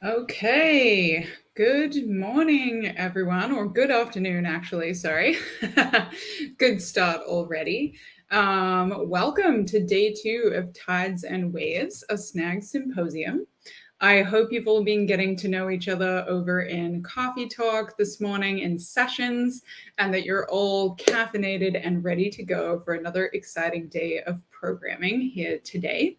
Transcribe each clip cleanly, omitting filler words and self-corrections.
Okay, good morning, everyone, or good afternoon, actually. Sorry. Good start already. Welcome to day 2 of Tides and Waves, a SNAG Symposium. I hope you've all been getting to know each other over in coffee talk this morning in sessions, and that you're all caffeinated and ready to go for another exciting day of programming here today.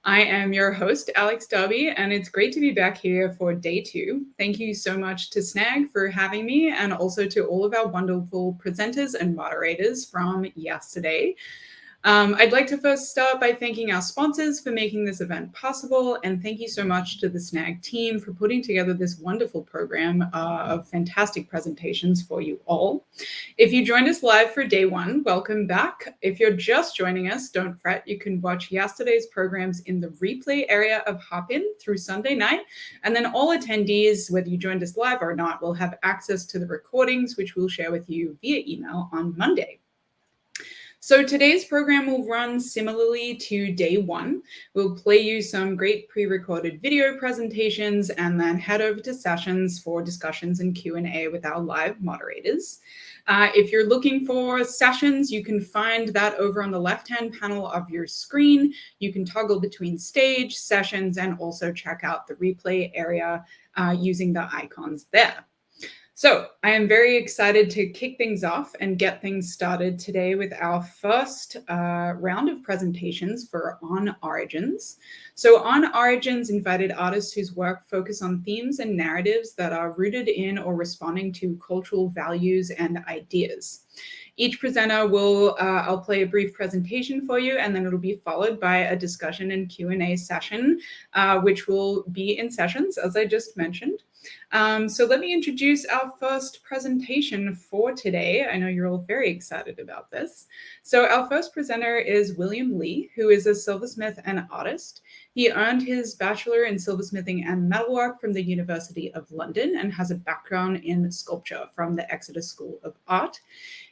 I am your host, Alex Darby, and it's great to be back here for day 2. Thank you so much to SNAG for having me, and also to all of our wonderful presenters and moderators from yesterday. I'd like to first start by thanking our sponsors for making this event possible, and thank you so much to the SNAG team for putting together this wonderful program of fantastic presentations for you all. If you joined us live for day 1, welcome back. If you're just joining us, don't fret. You can watch yesterday's programs in the replay area of Hopin through Sunday night, and then all attendees, whether you joined us live or not, will have access to the recordings, which we'll share with you via email on Monday. So today's program will run similarly to day 1. We'll play you some great pre-recorded video presentations and then head over to sessions for discussions and Q&A with our live moderators. If you're looking for sessions, you can find that over on the left-hand panel of your screen. You can toggle between stage, sessions, and also check out the replay area using the icons there. So I am very excited to kick things off and get things started today with our first round of presentations for On Origins. So On Origins invited artists whose work focus on themes and narratives that are rooted in or responding to cultural values and ideas. Each presenter I'll play a brief presentation for you, and then it'll be followed by a discussion and Q&A session, which will be in sessions, as I just mentioned. So let me introduce our first presentation for today. I know you're all very excited about this. So our first presenter is William Lee, who is a silversmith and artist. He earned his bachelor in silversmithing and metalwork from the University of London and has a background in sculpture from the Exeter School of Art.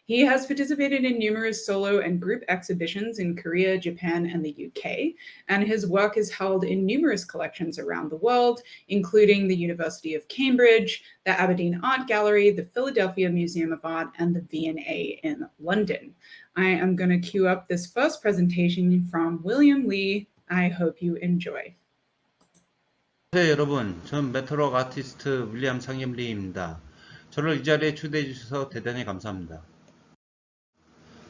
He has participated in numerous solo and group exhibitions in Korea, Japan, and the UK, and his work is held in numerous collections around the world, including the University of Cambridge, the Aberdeen Art Gallery, the Philadelphia Museum of Art, and the V&A in London. I am going to queue up this first presentation from William Lee. I hope you enjoy. 안녕하세요 여러분, 전 메탈work 아티스트 윌리엄 상임리입니다. 저를 이 자리에 초대해 주셔서 대단히 감사합니다.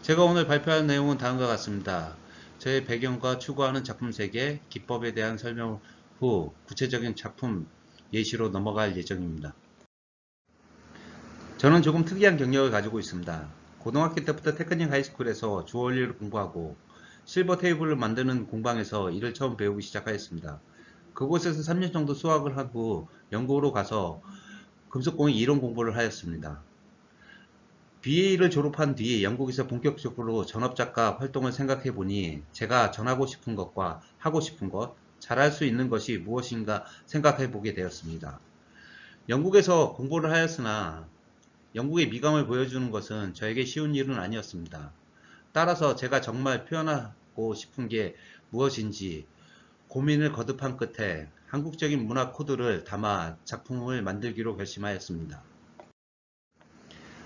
제가 오늘 발표할 내용은 다음과 같습니다. 저의 배경과 추구하는 작품 세계, 기법에 대한 설명 후 구체적인 작품 예시로 넘어갈 예정입니다. 저는 조금 특이한 경력을 가지고 있습니다. 고등학교 때부터 테크닉 하이스쿨에서 주얼리를 공부하고 실버 테이블을 만드는 공방에서 일을 처음 배우기 시작하였습니다. 그곳에서 3년 정도 수학을 한 후 영국으로 가서 금속공예 이론 공부를 하였습니다. BA를 졸업한 뒤 영국에서 본격적으로 전업작가 활동을 생각해 보니 제가 전하고 싶은 것과 하고 싶은 것, 잘할 수 있는 것이 무엇인가 생각해 보게 되었습니다. 영국에서 공부를 하였으나 영국의 미감을 보여주는 것은 저에게 쉬운 일은 아니었습니다. 따라서 제가 정말 표현하고 싶은 게 무엇인지 고민을 거듭한 끝에 한국적인 문화 코드를 담아 작품을 만들기로 결심하였습니다.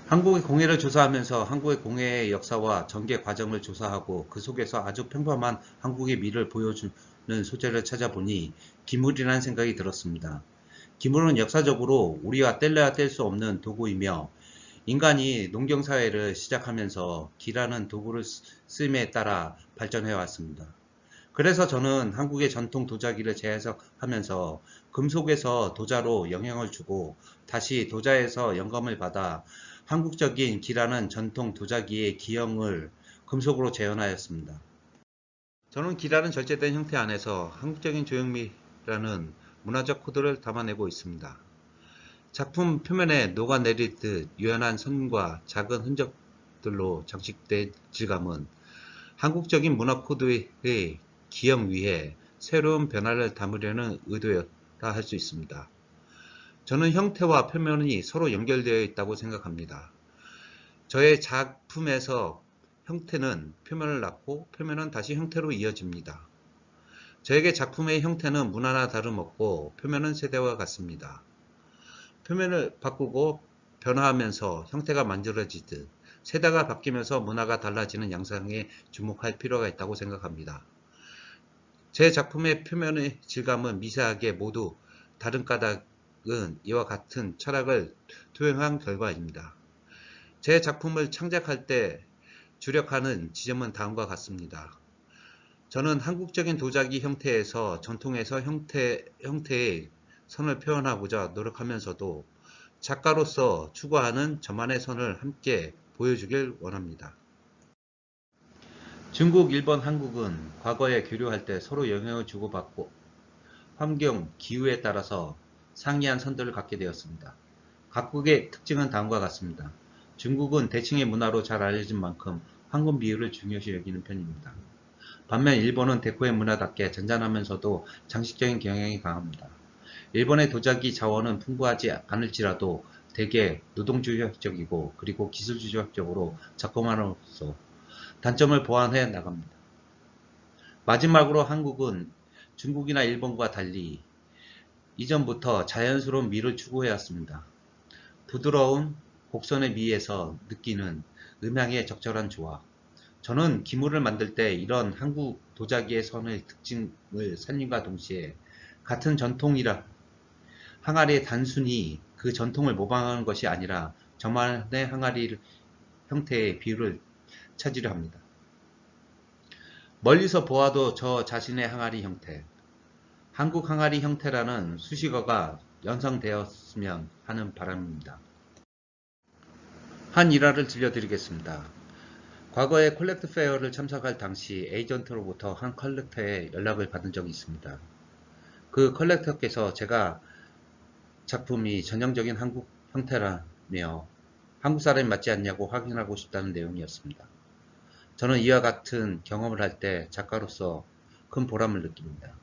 한국의 공예를 조사하면서 한국의 공예의 역사와 전개 과정을 조사하고 그 속에서 아주 평범한 한국의 미를 보여주는 소재를 찾아보니 기물이라는 생각이 들었습니다. 기물은 역사적으로 우리가 뗄래야 뗄 수 없는 도구이며 인간이 농경사회를 시작하면서 기라는 도구를 쓰임에 따라 발전해 왔습니다. 그래서 저는 한국의 전통 도자기를 재해석하면서 금속에서 도자로 영향을 주고 다시 도자에서 영감을 받아 한국적인 기라는 전통 도자기의 기형을 금속으로 재현하였습니다. 저는 기라는 절제된 형태 안에서 한국적인 조형미라는 문화적 코드를 담아내고 있습니다. 작품 표면에 녹아내리듯 유연한 선과 작은 흔적들로 장식된 질감은 한국적인 문화 코드의 기형 위에 새로운 변화를 담으려는 의도였다 할 수 있습니다. 저는 형태와 표면이 서로 연결되어 있다고 생각합니다. 저의 작품에서 형태는 표면을 낳고 표면은 다시 형태로 이어집니다. 저에게 작품의 형태는 문화나 다름없고 표면은 세대와 같습니다. 표면을 바꾸고 변화하면서 형태가 만들어지듯 세대가 바뀌면서 문화가 달라지는 양상에 주목할 필요가 있다고 생각합니다. 제 작품의 표면의 질감은 미세하게 모두 다른 까닭은 이와 같은 철학을 투영한 결과입니다. 제 작품을 창작할 때 주력하는 지점은 다음과 같습니다. 저는 한국적인 도자기 형태에서 전통에서 형태의 선을 표현하고자 노력하면서도 작가로서 추구하는 저만의 선을 함께 보여주길 원합니다. 중국, 일본, 한국은 과거에 교류할 때 서로 영향을 주고받고 환경, 기후에 따라서 상이한 선들을 갖게 되었습니다. 각국의 특징은 다음과 같습니다. 중국은 대칭의 문화로 잘 알려진 만큼 황금 비율을 중요시 여기는 편입니다. 반면 일본은 데코의 문화답게 잔잔하면서도 장식적인 경향이 강합니다. 일본의 도자기 자원은 풍부하지 않을지라도 대개 노동주의적이고 그리고 기술주의적으로 작품함으로써 단점을 보완해 나갑니다. 마지막으로 한국은 중국이나 일본과 달리 이전부터 자연스러운 미를 추구해왔습니다. 부드러운 곡선의 미에서 느끼는 음향의 적절한 조화. 저는 기물을 만들 때 이런 한국 도자기의 선의 특징을 살림과 동시에 같은 전통이라 항아리에 단순히 그 전통을 모방하는 것이 아니라 저만의 항아리 형태의 비율을 찾으려 합니다. 멀리서 보아도 저 자신의 항아리 형태, 한국 항아리 형태라는 수식어가 연상되었으면 하는 바람입니다. 한 일화를 들려드리겠습니다. 과거에 콜렉트 페어를 참석할 당시 에이전트로부터 한 컬렉터에 연락을 받은 적이 있습니다. 그 컬렉터께서 제가 작품이 전형적인 한국 형태라며 한국 사람이 맞지 않냐고 확인하고 싶다는 내용이었습니다. 저는 이와 같은 경험을 할 때 작가로서 큰 보람을 느낍니다.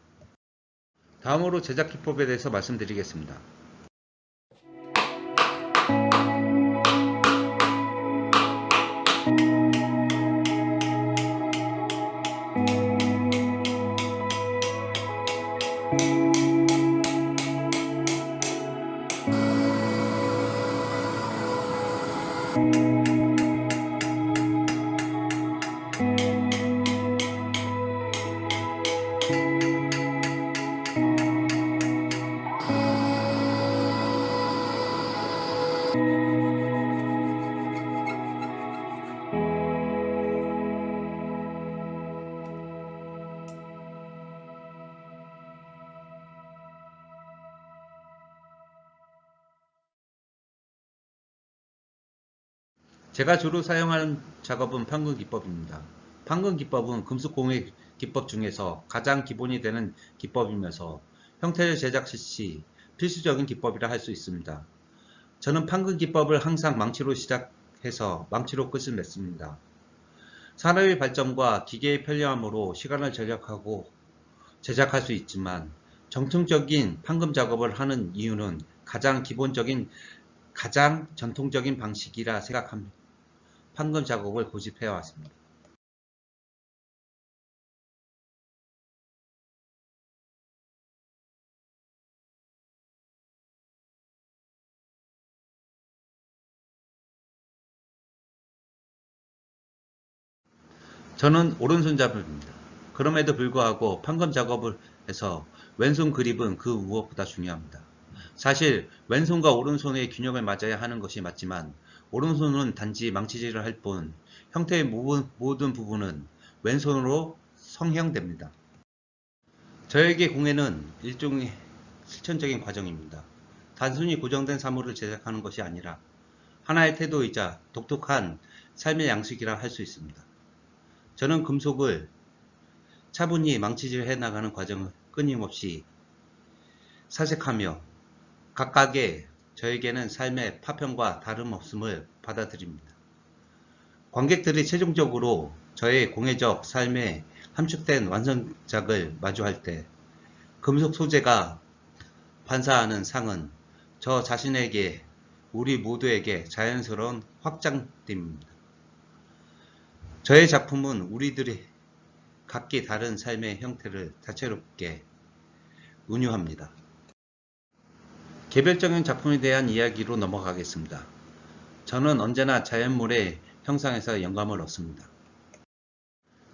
다음으로 제작 기법에 대해서 말씀드리겠습니다. 제가 주로 사용하는 작업은 판금 기법입니다. 판금 기법은 금속공예 기법 중에서 가장 기본이 되는 기법이면서 형태를 제작 시 필수적인 기법이라 할 수 있습니다. 저는 판금 기법을 항상 망치로 시작해서 망치로 끝을 맺습니다. 산업의 발전과 기계의 편리함으로 시간을 절약하고 제작할 수 있지만 정통적인 판금 작업을 하는 이유는 가장 전통적인 방식이라 생각합니다. 판금 작업을 고집해 왔습니다. 저는 오른손잡이입니다. 그럼에도 불구하고 판금 작업을 해서 왼손 그립은 그 무엇보다 중요합니다. 사실 왼손과 오른손의 균형을 맞아야 하는 것이 맞지만 오른손은 단지 망치질을 할 뿐 형태의 모든 부분은 왼손으로 성형됩니다. 저에게 공예는 일종의 실천적인 과정입니다. 단순히 고정된 사물을 제작하는 것이 아니라 하나의 태도이자 독특한 삶의 양식이라 할 수 있습니다. 저는 금속을 차분히 망치질해 나가는 과정을 끊임없이 사색하며 각각의 저에게는 삶의 파편과 다름없음을 받아들입니다. 관객들이 최종적으로 저의 공예적 삶의 함축된 완성작을 마주할 때 금속 소재가 반사하는 상은 저 자신에게 우리 모두에게 자연스러운 확장됨입니다. 저의 작품은 우리들의 각기 다른 삶의 형태를 다채롭게 운유합니다. 개별적인 작품에 대한 이야기로 넘어가겠습니다. 저는 언제나 자연물의 형상에서 영감을 얻습니다.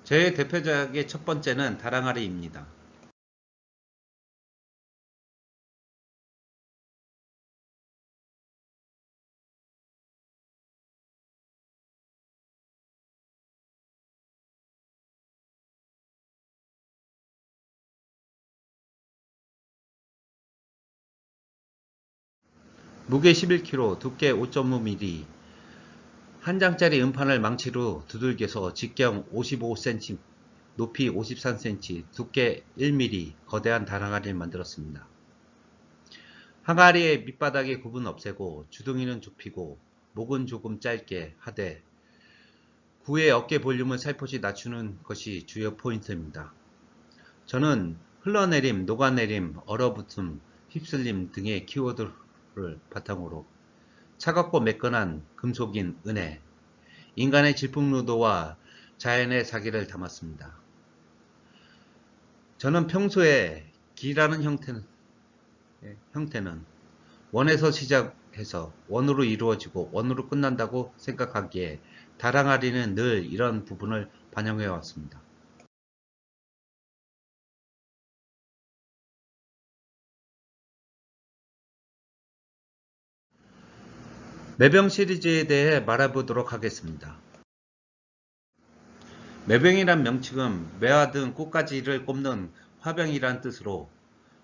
저의 대표작의 첫 번째는 다랑아리입니다. 무게 11kg, 두께 5.5mm, 한 장짜리 음판을 망치로 두들겨서 직경 55cm, 높이 53cm, 두께 1mm 거대한 다랑아리를 만들었습니다. 항아리의 밑바닥의 굽은 없애고 주둥이는 좁히고 목은 조금 짧게 하되 구의 어깨 볼륨을 살포시 낮추는 것이 주요 포인트입니다. 저는 흘러내림, 녹아내림, 얼어붙음, 휩쓸림 등의 키워드를 바탕으로 차갑고 매끈한 금속인 은혜, 인간의 질풍노도와 자연의 사기를 담았습니다. 저는 평소에 기라는 형태는 원에서 시작해서 원으로 이루어지고 원으로 끝난다고 생각하기에 다랑아리는 늘 이런 부분을 반영해 왔습니다. 매병 시리즈에 대해 말해보도록 하겠습니다. 매병이란 명칭은 매화 등 꽃가지를 꼽는 화병이란 뜻으로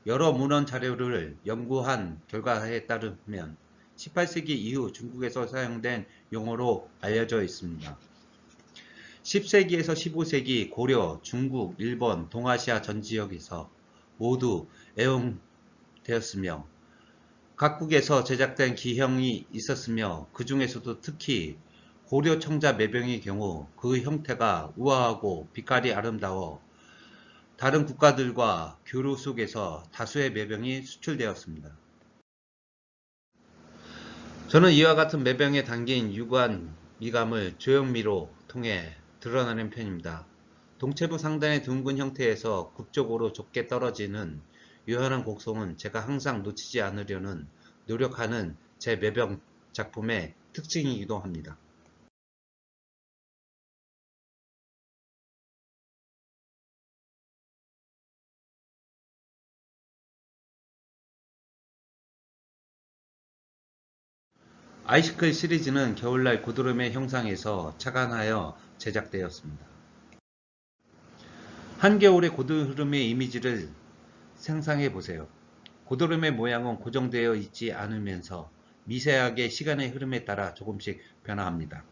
여러 문헌 자료를 연구한 결과에 따르면 18세기 이후 중국에서 사용된 용어로 알려져 있습니다. 10세기에서 15세기 고려, 중국, 일본, 동아시아 전 지역에서 모두 애용되었으며 각국에서 제작된 기형이 있었으며 그 중에서도 특히 고려 청자 매병의 경우 그 형태가 우아하고 빛깔이 아름다워 다른 국가들과 교류 속에서 다수의 매병이 수출되었습니다. 저는 이와 같은 매병에 담긴 유관 미감을 조형미로 통해 드러내는 편입니다. 동체부 상단의 둥근 형태에서 극적으로 좁게 떨어지는 유연한 곡선은 제가 항상 놓치지 않으려는 노력하는 제 매병 작품의 특징이기도 합니다. 아이시클 시리즈는 겨울날 고드름의 형상에서 착안하여 제작되었습니다. 한겨울의 고드름의 이미지를 상상해 보세요. 고드름의 모양은 고정되어 있지 않으면서 미세하게 시간의 흐름에 따라 조금씩 변화합니다.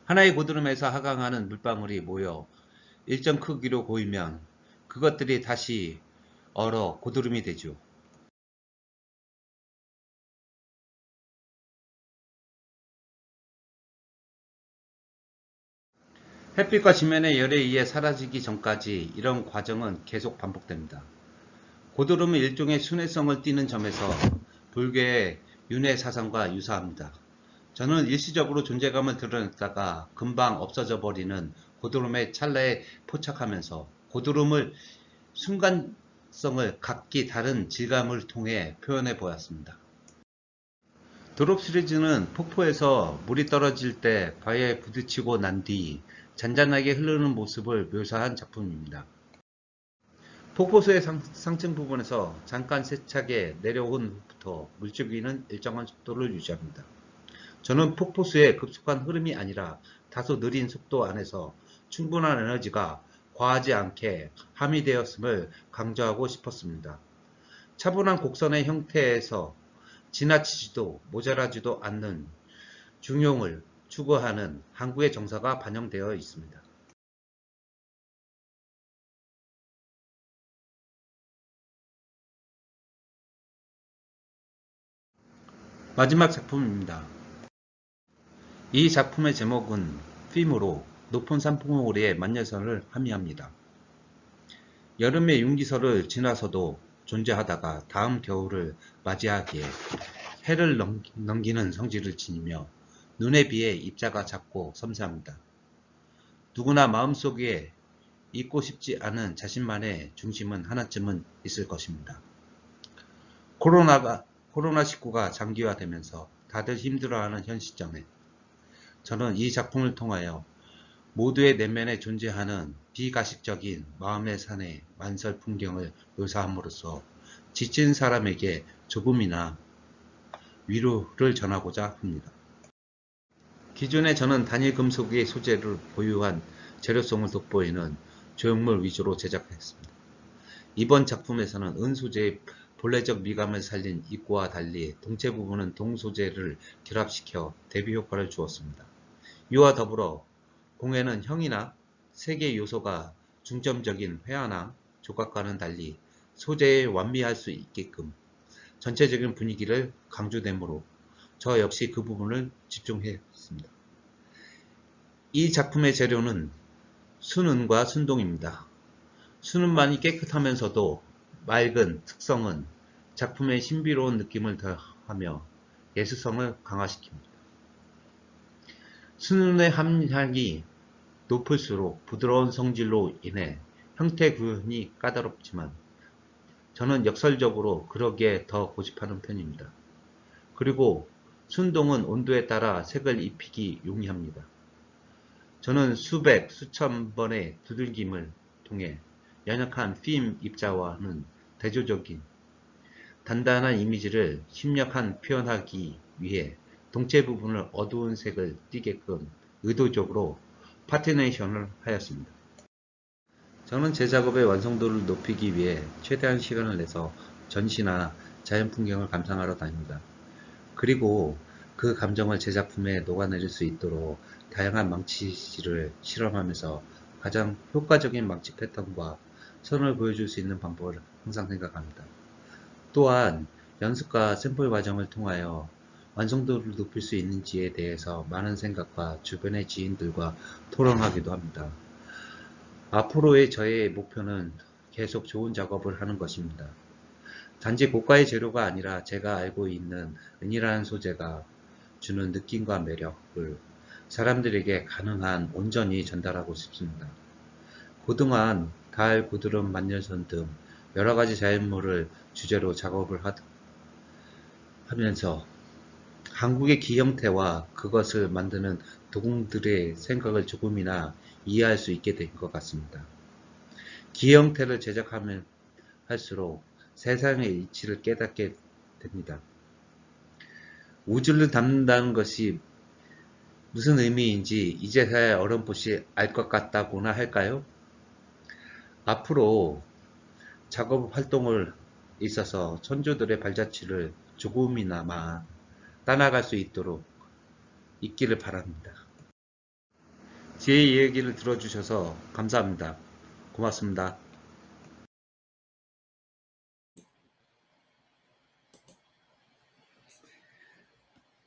하나의 고드름에서 하강하는 물방울이 모여 일정 크기로 보이면 그것들이 다시 얼어 고드름이 되죠. 햇빛과 지면의 열에 의해 사라지기 전까지 이런 과정은 계속 반복됩니다. 고드름은 일종의 순회성을 띠는 점에서 불교의 윤회 사상과 유사합니다. 저는 일시적으로 존재감을 드러냈다가 금방 없어져 버리는 고드름의 찰나에 포착하면서 고드름을 순간성을 각기 다른 질감을 통해 표현해 보았습니다. 드롭 시리즈는 폭포에서 물이 떨어질 때 바위에 부딪히고 난 뒤 잔잔하게 흐르는 모습을 묘사한 작품입니다. 폭포수의 상층 부분에서 잠깐 세차게 내려온 후부터 물줄기는 일정한 속도를 유지합니다. 저는 폭포수의 급속한 흐름이 아니라 다소 느린 속도 안에서 충분한 에너지가 과하지 않게 함유되었음을 강조하고 싶었습니다. 차분한 곡선의 형태에서 지나치지도 모자라지도 않는 중용을 추구하는 한국의 정서가 반영되어 있습니다. 마지막 작품입니다. 이 작품의 제목은 빔으로 높은 산봉우리의 만년설을 함의합니다. 여름의 윤기설을 지나서도 존재하다가 다음 겨울을 맞이하기에 해를 넘기는 성질을 지니며 눈에 비해 입자가 작고 섬세합니다. 누구나 마음속에 잊고 싶지 않은 자신만의 중심은 하나쯤은 있을 것입니다. 코로나19가 장기화되면서 다들 힘들어하는 현 시점에 저는 이 작품을 통하여 모두의 내면에 존재하는 비가식적인 마음의 산의 만설 풍경을 묘사함으로써 지친 사람에게 조금이나 위로를 전하고자 합니다. 기존에 저는 단일 금속의 소재를 보유한 재료성을 돋보이는 조형물 위주로 제작했습니다. 이번 작품에서는 은 소재의 본래적 미감을 살린 입구와 달리 동체 부분은 동 소재를 결합시켜 대비 효과를 주었습니다. 이와 더불어 공예는 형이나 색의 요소가 중점적인 회화나 조각과는 달리 소재에 완비할 수 있게끔 전체적인 분위기를 강조되므로 저 역시 그 부분을 집중했습니다. 이 작품의 재료는 순은과 순동입니다. 순은만이 깨끗하면서도 맑은 특성은 작품의 신비로운 느낌을 더하며 예술성을 강화시킵니다. 순은의 함량이 높을수록 부드러운 성질로 인해 형태 구현이 까다롭지만 저는 역설적으로 그러기에 더 고집하는 편입니다. 그리고 순동은 온도에 따라 색을 입히기 용이합니다. 저는 수백, 수천 번의 두들김을 통해 연약한 필름 입자와는 대조적인 단단한 이미지를 심력한 표현하기 위해 동체 부분을 어두운 색을 띠게끔 의도적으로 파티네이션을 하였습니다. 저는 제 작업의 완성도를 높이기 위해 최대한 시간을 내서 전시나 자연 풍경을 감상하러 다닙니다. 그리고 그 감정을 제 작품에 녹아내릴 수 있도록 다양한 망치질을 실험하면서 가장 효과적인 망치 패턴과 선을 보여줄 수 있는 방법을 항상 생각합니다. 또한 연습과 샘플 과정을 통하여 완성도를 높일 수 있는지에 대해서 많은 생각과 주변의 지인들과 토론하기도 합니다. 앞으로의 저의 목표는 계속 좋은 작업을 하는 것입니다. 단지 고가의 재료가 아니라 제가 알고 있는 은이라는 소재가 주는 느낌과 매력을 사람들에게 가능한 온전히 전달하고 싶습니다. 고등한 달, 고드름, 만년선 등 여러가지 자연물을 주제로 작업을 하면서 한국의 기형태와 그것을 만드는 도공들의 생각을 조금이나 이해할 수 있게 된 것 같습니다. 기형태를 제작하면 할수록 세상의 이치를 깨닫게 됩니다. 우주를 담는다는 것이 무슨 의미인지 이제서야 어렴풋이 알 것 같다고나 할까요? 앞으로 작업 활동을 있어서 천주들의 발자취를 조금이나마 따라갈 수 있도록 있기를 바랍니다. 제 이야기를 들어주셔서 감사합니다. 고맙습니다.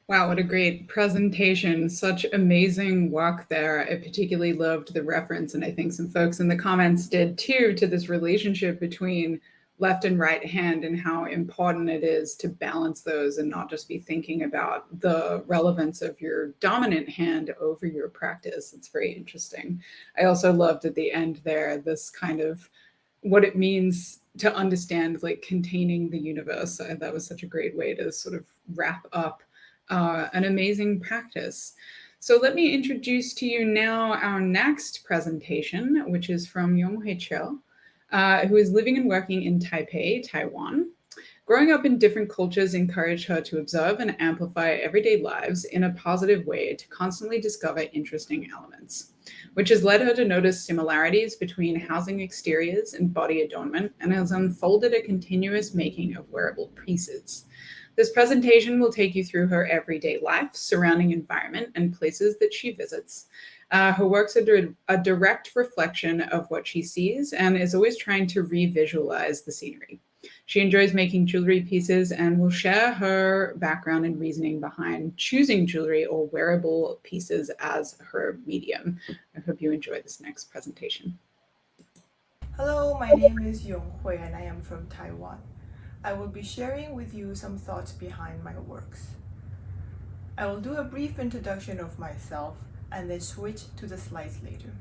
Wow, what a great presentation. Such amazing work there. I particularly loved the reference, and I think some folks in the comments did too, to this relationship between left and right hand and how important it is to balance those and not just be thinking about the relevance of your dominant hand over your practice. It's very interesting. I also loved at the end there this kind of what it means to understand like containing the universe. That was such a great way to sort of wrap up an amazing practice. So let me introduce to you now our next presentation, which is from Yung-huei Chao, who is living and working in Taipei, Taiwan. Growing up in different cultures encouraged her to observe and amplify everyday lives in a positive way to constantly discover interesting elements, which has led her to notice similarities between housing exteriors and body adornment and has unfolded a continuous making of wearable pieces. This presentation will take you through her everyday life, surrounding environment, and places that she visits. Her works are a direct reflection of what she sees and is always trying to re-visualize the scenery. She enjoys making jewelry pieces and will share her background and reasoning behind choosing jewelry or wearable pieces as her medium. I hope you enjoy this next presentation. Hello, my name is Yung-huei and I am from Taiwan. I will be sharing with you some thoughts behind my works. I will do a brief introduction of myself and then switch to the slides later.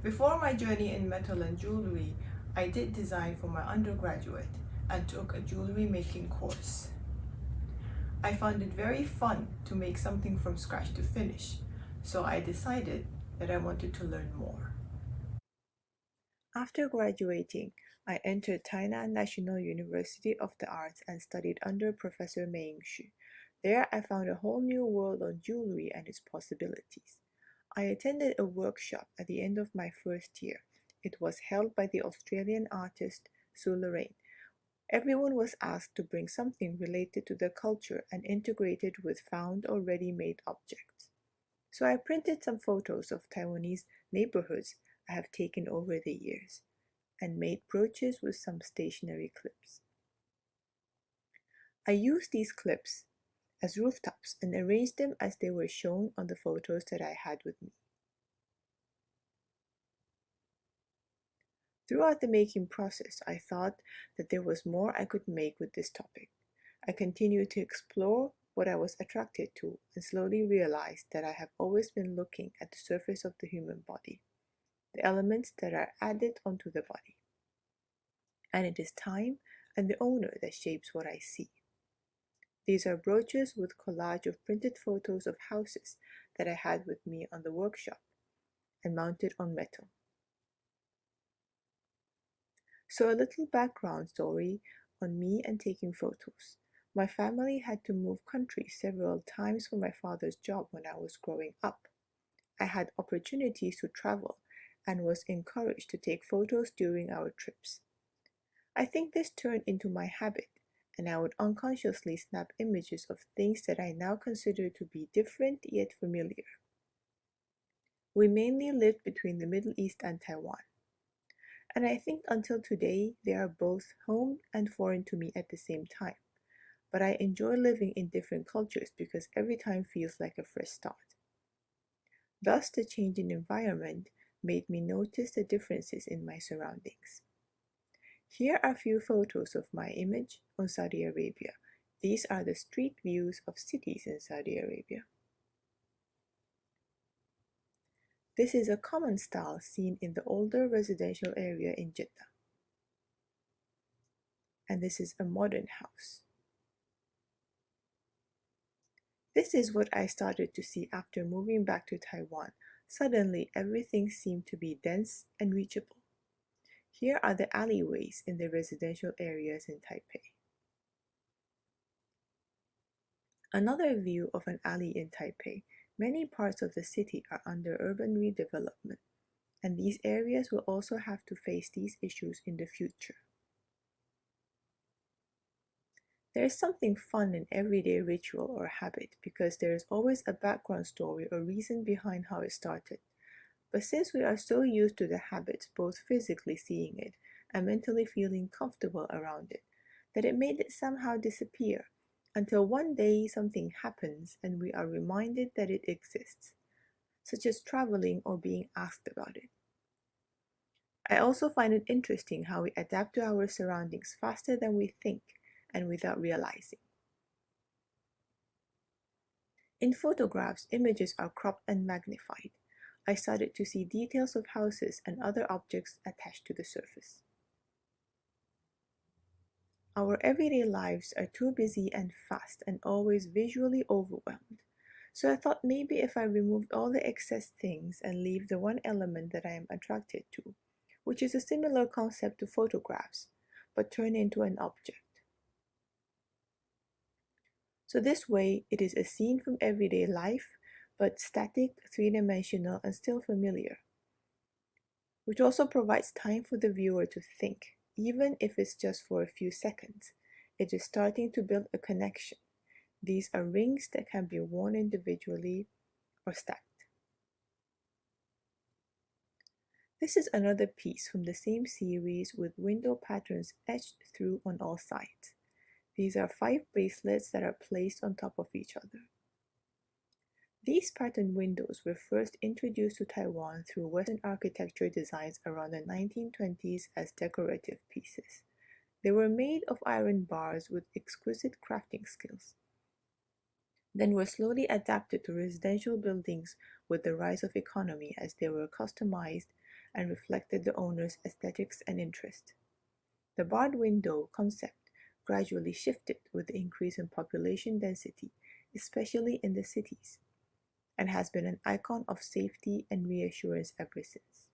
Before my journey in metal and jewelry, I did design for my undergraduate and took a jewelry making course. I found it very fun to make something from scratch to finish, so I decided that I wanted to learn more. After graduating, I entered Tainan National University of the Arts and studied under Professor Mengnan Qu. There I found a whole new world on jewelry and its possibilities. I attended a workshop at the end of my first year. It was held by the Australian artist Sue Lorraine. Everyone was asked to bring something related to their culture and integrate it with found or ready-made objects. So I printed some photos of Taiwanese neighborhoods I have taken over the years and made brooches with some stationery clips. I used these clips as rooftops and arranged them as they were shown on the photos that I had with me. Throughout the making process, I thought that there was more I could make with this topic. I continued to explore what I was attracted to and slowly realized that I have always been looking at the surface of the human body, the elements that are added onto the body. And it is time and the owner that shapes what I see. These are brooches with collage of printed photos of houses that I had with me on the workshop and mounted on metal. So a little background story on me and taking photos. My family had to move countries several times for my father's job when I was growing up. I had opportunities to travel and was encouraged to take photos during our trips. I think this turned into my habit, and I would unconsciously snap images of things that I now consider to be different yet familiar. We mainly lived between the Middle East and Taiwan. And I think until today, they are both home and foreign to me at the same time. But I enjoy living in different cultures because every time feels like a fresh start. Thus, the change in environment made me notice the differences in my surroundings. Here are a few photos of my image on Saudi Arabia. These are the street views of cities in Saudi Arabia. This is a common style seen in the older residential area in Jeddah. And this is a modern house. This is what I started to see after moving back to Taiwan. Suddenly, everything seemed to be dense and reachable. Here are the alleyways in the residential areas in Taipei. Another view of an alley in Taipei. Many parts of the city are under urban redevelopment, and these areas will also have to face these issues in the future. There is something fun in everyday ritual or habit because there is always a background story or reason behind how it started. But since we are so used to the habits, both physically seeing it and mentally feeling comfortable around it, that it made it somehow disappear until one day something happens and we are reminded that it exists, such as traveling or being asked about it. I also find it interesting how we adapt to our surroundings faster than we think and without realizing. In photographs, images are cropped and magnified. I started to see details of houses and other objects attached to the surface. Our everyday lives are too busy and fast and always visually overwhelmed. So I thought maybe if I removed all the excess things and leave the one element that I am attracted to, which is a similar concept to photographs, but turn into an object. So this way, it is a scene from everyday life, but static, three-dimensional, and still familiar, which also provides time for the viewer to think, even if it's just for a few seconds. It is starting to build a connection. These are rings that can be worn individually or stacked. This is another piece from the same series with window patterns etched through on all sides. These are 5 bracelets that are placed on top of each other. These pattern windows were first introduced to Taiwan through Western architecture designs around the 1920s as decorative pieces. They were made of iron bars with exquisite crafting skills, then were slowly adapted to residential buildings with the rise of economy as they were customized and reflected the owner's aesthetics and interest. The barred window concept gradually shifted with the increase in population density, especially in the cities, and has been an icon of safety and reassurance ever since.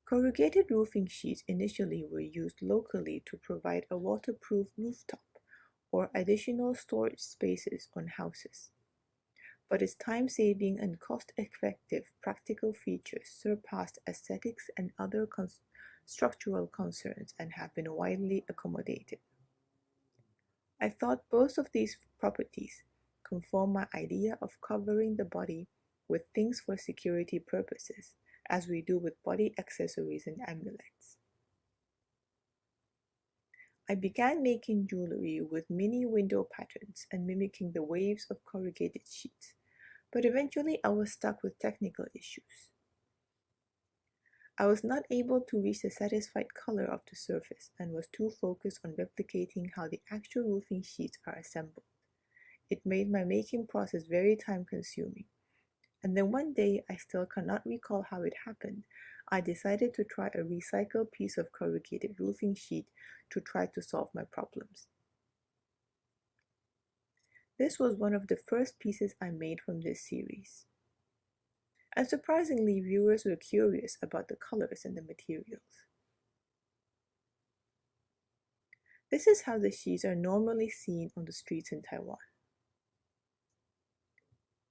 Corrugated roofing sheets initially were used locally to provide a waterproof rooftop or additional storage spaces on houses. But its time-saving and cost-effective practical features surpassed aesthetics and other structural concerns and have been widely accommodated. I thought both of these properties conform my idea of covering the body with things for security purposes, as we do with body accessories and amulets. I began making jewelry with mini window patterns and mimicking the waves of corrugated sheets, but eventually I was stuck with technical issues. I was not able to reach the satisfied color of the surface and was too focused on replicating how the actual roofing sheets are assembled. It made my making process very time-consuming. And then one day, I still cannot recall how it happened, I decided to try a recycled piece of corrugated roofing sheet to try to solve my problems. This was one of the first pieces I made from this series. And surprisingly, viewers were curious about the colors and the materials. This is how the sheets are normally seen on the streets in Taiwan.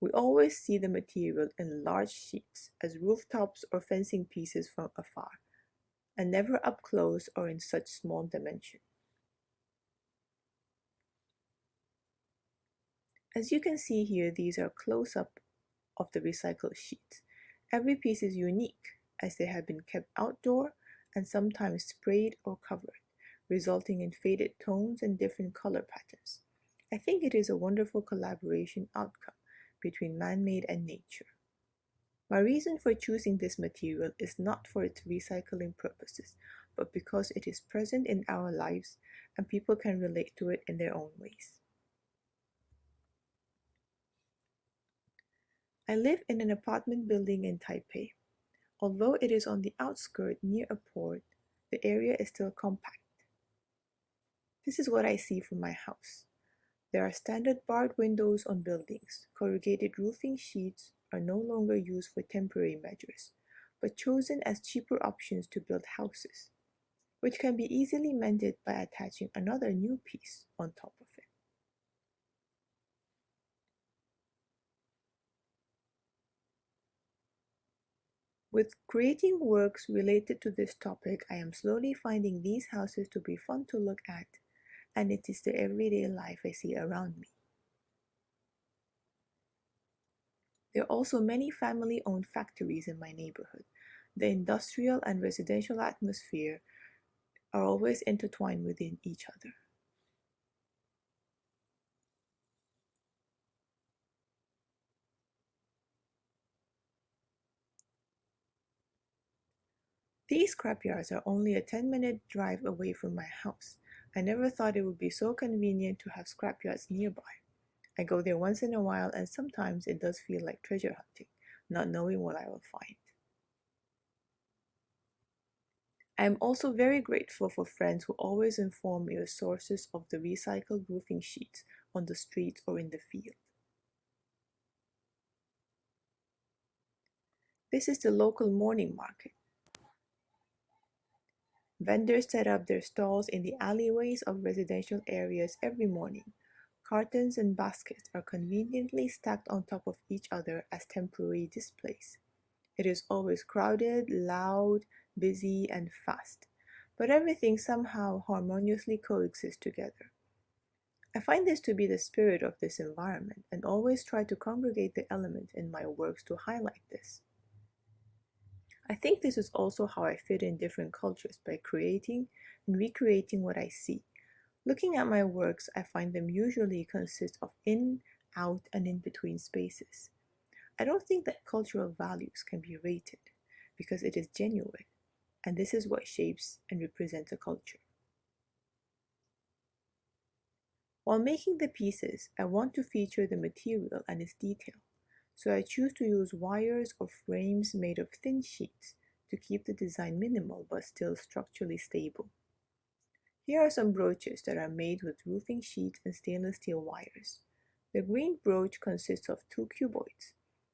We always see the material in large sheets as rooftops or fencing pieces from afar, and never up close or in such small dimension. As you can see here, these are close-up of the recycled sheets. Every piece is unique, as they have been kept outdoor and sometimes sprayed or covered, resulting in faded tones and different color patterns. I think it is a wonderful collaboration outcome between man-made and nature. My reason for choosing this material is not for its recycling purposes, but because it is present in our lives and people can relate to it in their own ways. I live in an apartment building in Taipei. Although it is on the outskirts near a port, the area is still compact. This is what I see from my house. There are standard barred windows on buildings. Corrugated roofing sheets are no longer used for temporary measures, but chosen as cheaper options to build houses, which can be easily mended by attaching another new piece on top of it. With creating works related to this topic, I am slowly finding these houses to be fun to look at, and it is the everyday life I see around me. There are also many family-owned factories in my neighborhood. The industrial and residential atmosphere are always intertwined within each other. These scrapyards are only a 10-minute drive away from my house. I never thought it would be so convenient to have scrapyards nearby. I go there once in a while, and sometimes it does feel like treasure hunting, not knowing what I will find. I am also very grateful for friends who always inform me of sources of the recycled roofing sheets on the streets or in the field. This is the local morning market. Vendors set up their stalls in the alleyways of residential areas every morning. Cartons and baskets are conveniently stacked on top of each other as temporary displays. It is always crowded, loud, busy, and fast, but everything somehow harmoniously coexists together. I find this to be the spirit of this environment and always try to congregate the elements in my works to highlight this. I think this is also how I fit in different cultures, by creating and recreating what I see. Looking at my works, I find them usually consist of in, out, and in between spaces. I don't think that cultural values can be rated because it is genuine, and this is what shapes and represents a culture. While making the pieces, I want to feature the material and its detail. so I choose to use wires or frames made of thin sheets to keep the design minimal but still structurally stable. Here are some brooches that are made with roofing sheets and stainless steel wires. The green brooch consists of 2 cuboids.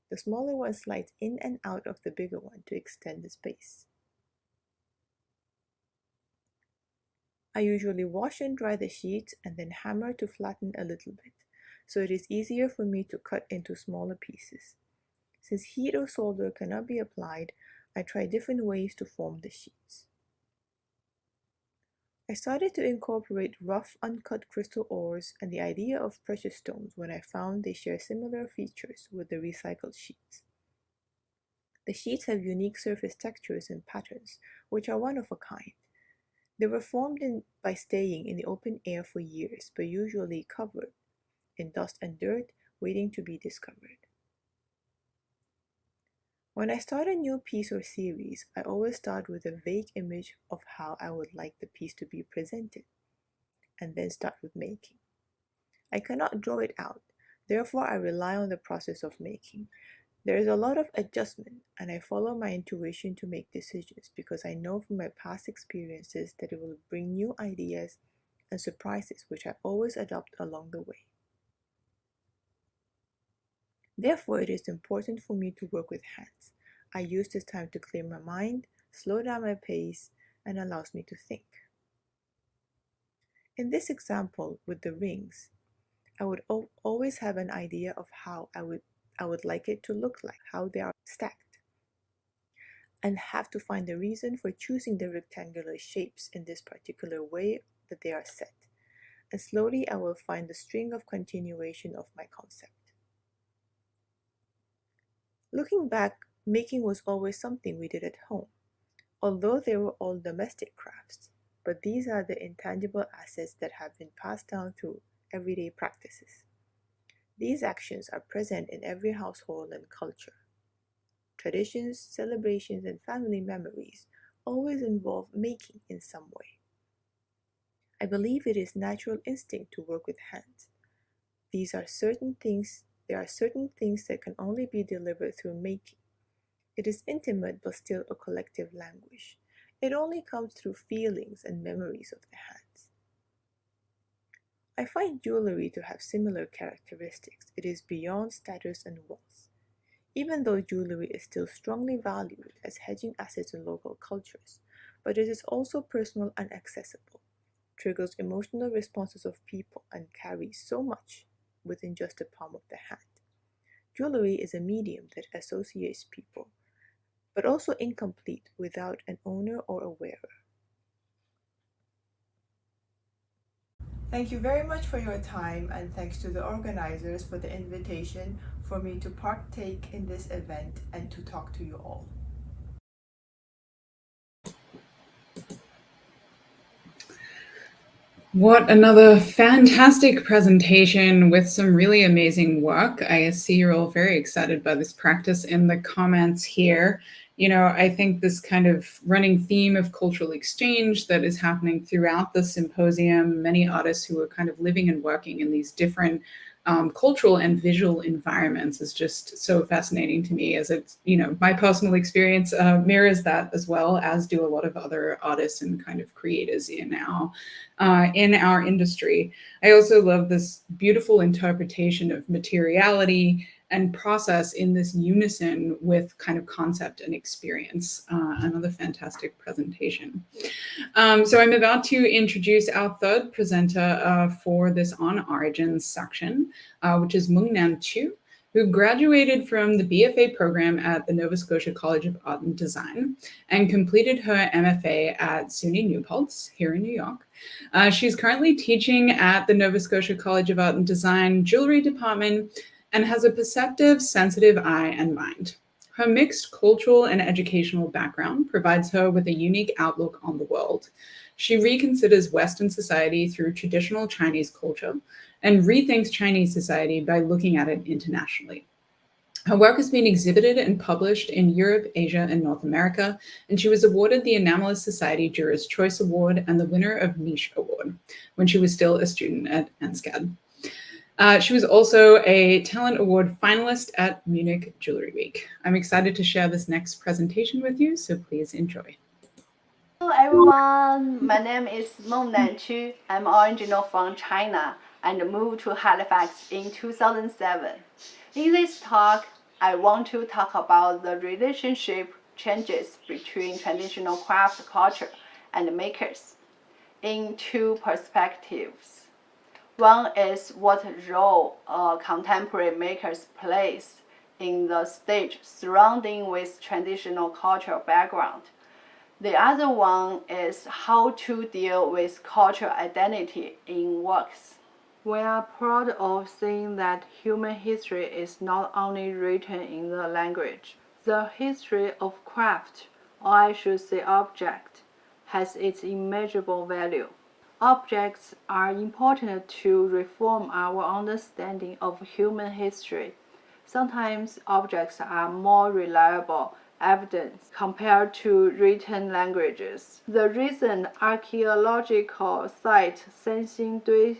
The smaller one slides in and out of the bigger one to extend the space. I usually wash and dry the sheets and then hammer to flatten a little bit, so it is easier for me to cut into smaller pieces. Since heat or solder cannot be applied, I try different ways to form the sheets. I started to incorporate rough, uncut crystal ores and the idea of precious stones when I found they share similar features with the recycled sheets. The sheets have unique surface textures and patterns, which are one of a kind. They were formed by staying in the open air for years, but usually covered in dust and dirt, waiting to be discovered. When I start a new piece or series, I always start with a vague image of how I would like the piece to be presented, and then start with making. I cannot draw it out, therefore I rely on the process of making. There is a lot of adjustment, and I follow my intuition to make decisions because I know from my past experiences that it will bring new ideas and surprises which I always adopt along the way. Therefore, it is important for me to work with hands. I use this time to clear my mind, slow down my pace, and allows me to think. In this example with the rings, I would always have an idea of how I would like it to look like, how they are stacked, and have to find a reason for choosing the rectangular shapes in this particular way that they are set. And slowly I will find the string of continuation of my concept. Looking back, making was always something we did at home, although they were all domestic crafts, but these are the intangible assets that have been passed down through everyday practices. These actions are present in every household and culture. Traditions, celebrations, and family memories always involve making in some way. I believe it is natural instinct to work with hands. There are certain things that can only be delivered through making. It is intimate but still a collective language. It only comes through feelings and memories of the hands. I find jewelry to have similar characteristics. It is beyond status and wealth. Even though jewelry is still strongly valued as hedging assets in local cultures, but it is also personal and accessible, triggers emotional responses of people, and carries so much within just the palm of the hand. Jewelry is a medium that associates people, but also incomplete without an owner or a wearer. Thank you very much for your time, and thanks to the organizers for the invitation for me to partake in this event and to talk to you all. What another fantastic presentation with some really amazing work. I see you're all very excited by this practice in the comments here. You know, I think this kind of running theme of cultural exchange that is happening throughout the symposium, many artists who are kind of living and working in these different cultural and visual environments is just so fascinating to me, as it's, you know, my personal experience mirrors that, as well as do a lot of other artists and kind of creators in our industry. I also love this beautiful interpretation of materiality and process in this unison with kind of concept and experience. Another fantastic presentation. So I'm about to introduce our third presenter for this On Origins section, which is Mengnan Qu, who graduated from the BFA program at the Nova Scotia College of Art and Design and completed her MFA at SUNY New Paltz here in New York. She's currently teaching at the Nova Scotia College of Art and Design Jewelry Department and has a perceptive, sensitive eye and mind. Her mixed cultural and educational background provides her with a unique outlook on the world. She reconsiders Western society through traditional Chinese culture and rethinks Chinese society by looking at it internationally. Her work has been exhibited and published in Europe, Asia, and North America, and she was awarded the Anomalous Society Jurors' Choice Award and the winner of Niche Award when she was still a student at NSCAD. She was also a Talent Award finalist at Munich Jewelry Week. I'm excited to share this next presentation with you, so please enjoy. Hello everyone, my name is Mengnan Qu. I'm original from China and moved to Halifax in 2007. In this talk, I want to talk about the relationship changes between traditional craft culture and makers in two perspectives. One is what role contemporary makers plays in the stage surrounding with traditional cultural background. The other one is how to deal with cultural identity in works. We are proud of seeing that human history is not only written in the language. The history of craft, or I should say object, has its immeasurable value. Objects are important to reform our understanding of human history. Sometimes objects are more reliable evidence compared to written languages. The recent archaeological site Sanxingdui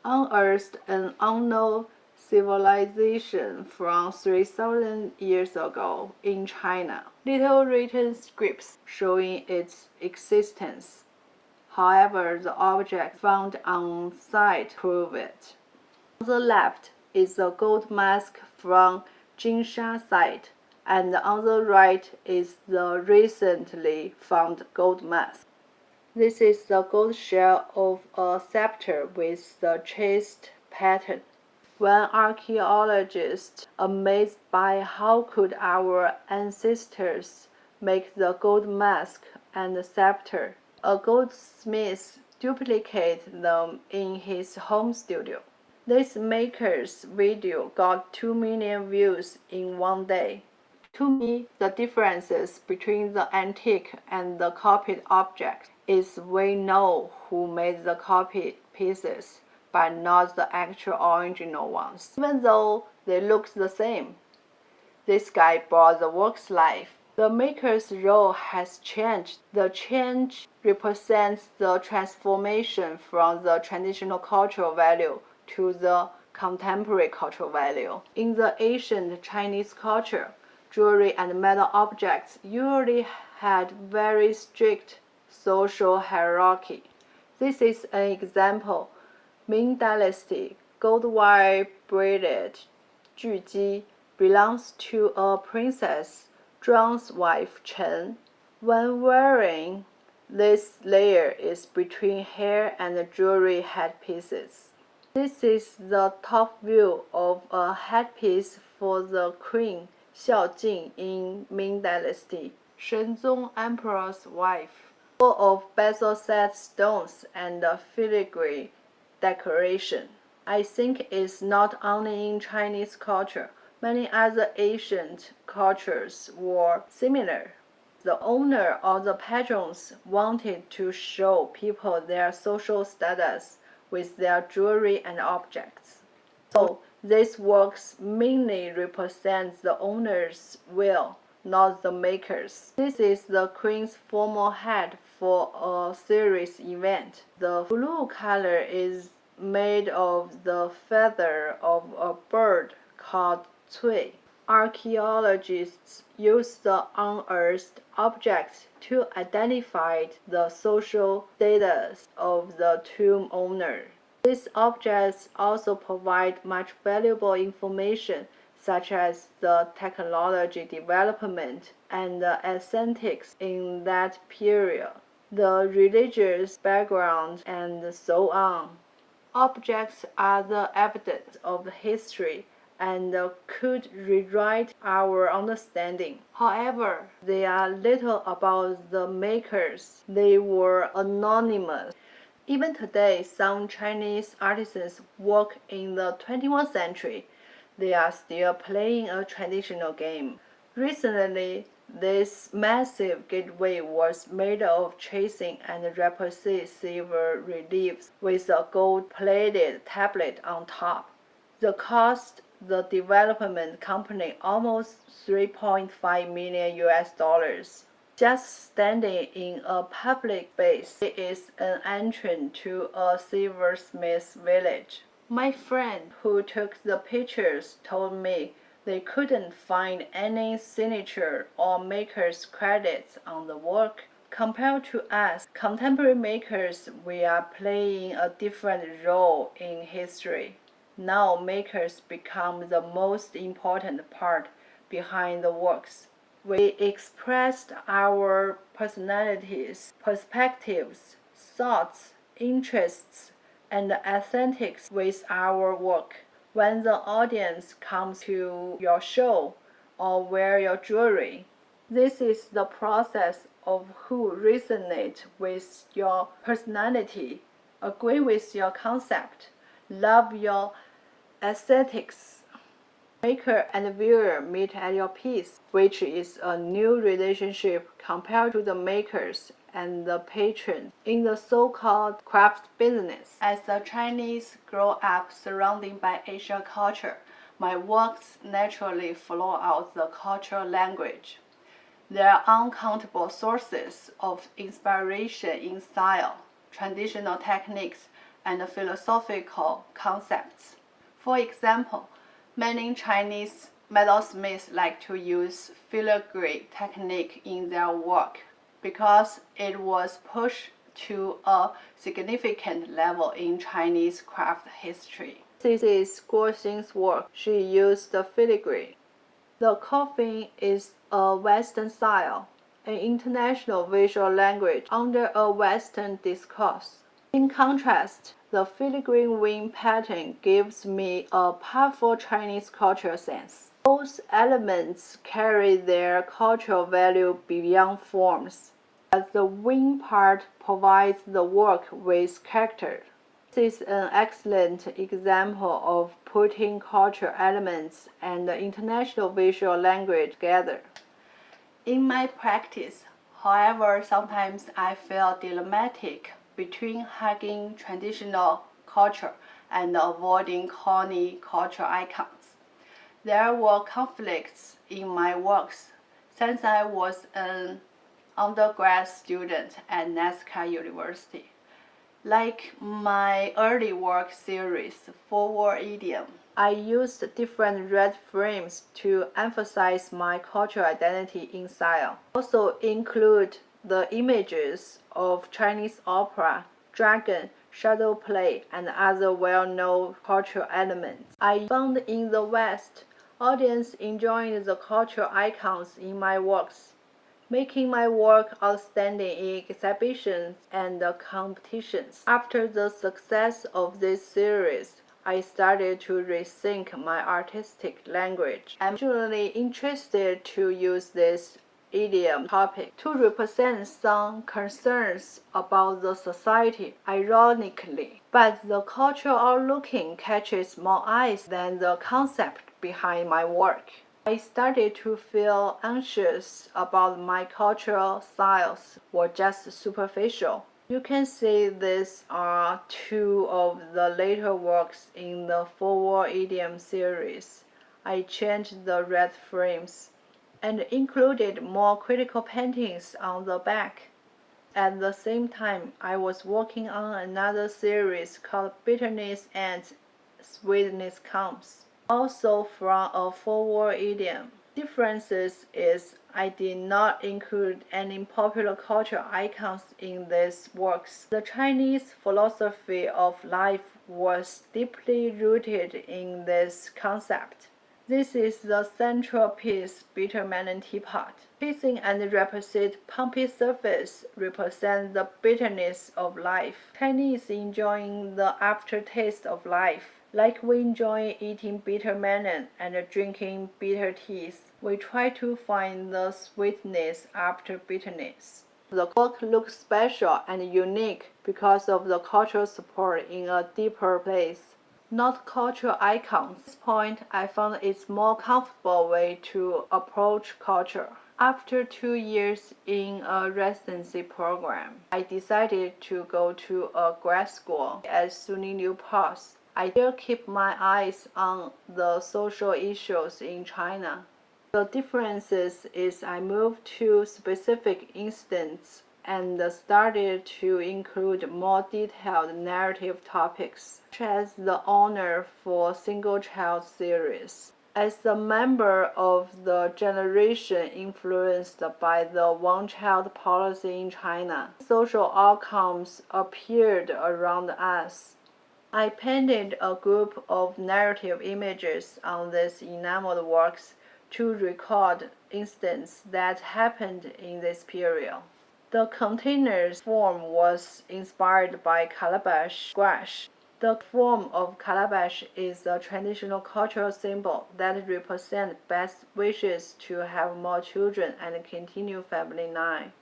unearthed an unknown civilization from 3,000 years ago in China. Little written scripts showing its existence. However, the object found on site prove it. On the left is a gold mask from Jinsha site, and on the right is the recently found gold mask. This is the gold shell of a scepter with the chased pattern. When archaeologists amazed by how could our ancestors make the gold mask and scepter, a goldsmith duplicated them in his home studio. This maker's video got 2 million views in one day. To me, the differences between the antique and the copied object is we know who made the copied pieces, but not the actual original ones, even though they look the same. This guy brought the work's life. The maker's role has changed. The change represents the transformation from the traditional cultural value to the contemporary cultural value. In the ancient Chinese culture, jewelry and metal objects usually had very strict social hierarchy. This is an example. Ming Dynasty gold wire braided Juji belongs to a princess, Zhuang's wife Chen. When wearing, this layer is between hair and jewelry headpieces. This is the top view of a headpiece for the queen Xiaojing in Ming Dynasty, Shenzong Emperor's wife, full of bezel-set stones and filigree decoration. I think it's not only in Chinese culture, many other ancient cultures were similar. The owner or the patrons wanted to show people their social status with their jewelry and objects. So these works mainly represent the owner's will, not the maker's. This is the queen's formal hat for a serious event. The blue color is made of the feather of a bird called cui. Archaeologists use the unearthed objects to identify the social status of the tomb owner. These objects also provide much valuable information such as the technology development and the aesthetics in that period, the religious background, and so on. Objects are the evidence of history and could rewrite our understanding. However, they are little about the makers. They were anonymous. Even today, some Chinese artisans work in the 21st century. They are still playing a traditional game. Recently, this massive gateway was made of chasing and reposite silver reliefs with a gold-plated tablet on top. The cost the development company almost 3.5 million US dollars. Just standing in a public space, it is an entrance to a silversmith village. My friend who took the pictures told me they couldn't find any signature or maker's credits on the work. Compared to us, contemporary makers, we are playing a different role in history. Now makers become the most important part behind the works. We expressed our personalities, perspectives, thoughts, interests, and aesthetics with our work. When the audience comes to your show or wear your jewelry, this is the process of who resonate with your personality, agree with your concept, love your aesthetics. Maker and viewer meet at your piece, which is a new relationship compared to the makers and the patrons in the so-called craft business. As a Chinese grow up surrounded by Asian culture, my works naturally flow out the cultural language. There are uncountable sources of inspiration in style, traditional techniques, and philosophical concepts. For example, many Chinese metalsmiths like to use filigree technique in their work because it was pushed to a significant level in Chinese craft history. This is Guo Xing's work. She used the filigree. The coffin is a Western style, an international visual language under a Western discourse. In contrast, the filigree wing pattern gives me a powerful Chinese cultural sense. Both elements carry their cultural value beyond forms, but the wing part provides the work with character. This is an excellent example of putting cultural elements and the international visual language together. In my practice, however, sometimes I feel dilemmatic between hugging traditional culture and avoiding corny cultural icons. There were conflicts in my works since I was an undergrad student at NASCAR University. Like my early work series, Forward Idiom, I used different red frames to emphasize my cultural identity in style. Also include the images of Chinese opera, dragon, shadow play, and other well-known cultural elements. I found in the West, audience enjoying the cultural icons in my works, making my work outstanding in exhibitions and competitions. After the success of this series, I started to rethink my artistic language. I'm usually interested to use this idiom topic to represent some concerns about the society, ironically. But the cultural looking catches more eyes than the concept behind my work. I started to feel anxious about my cultural styles were just superficial. You can see these are two of the later works in the Forward Idiom series. I changed the red frames and included more critical paintings on the back. At the same time, I was working on another series called Bitterness and Sweetness Comes, also from a Forward Idiom. Differences is I did not include any popular cultural icons in these works. The Chinese philosophy of life was deeply rooted in this concept. This is the central piece, Bitter Melon Teapot. Facing and opposite pumpy surface represent the bitterness of life. Chinese enjoying the aftertaste of life. Like we enjoy eating bitter melon and drinking bitter teas, we try to find the sweetness after bitterness. The work looks special and unique because of the cultural support in a deeper place, not cultural icons. At this point, I found it's more comfortable way to approach culture. After 2 years in a residency program, I decided to go to a grad school at SUNY Newport. I still keep my eyes on the social issues in China. The differences is I moved to specific incidents and started to include more detailed narrative topics, such as the honor for single-child series. As a member of the generation influenced by the one-child policy in China, social outcomes appeared around us. I painted a group of narrative images on these enameled works to record incidents that happened in this period. The container's form was inspired by calabash squash. The form of calabash is a traditional cultural symbol that represents best wishes to have more children and continue family line.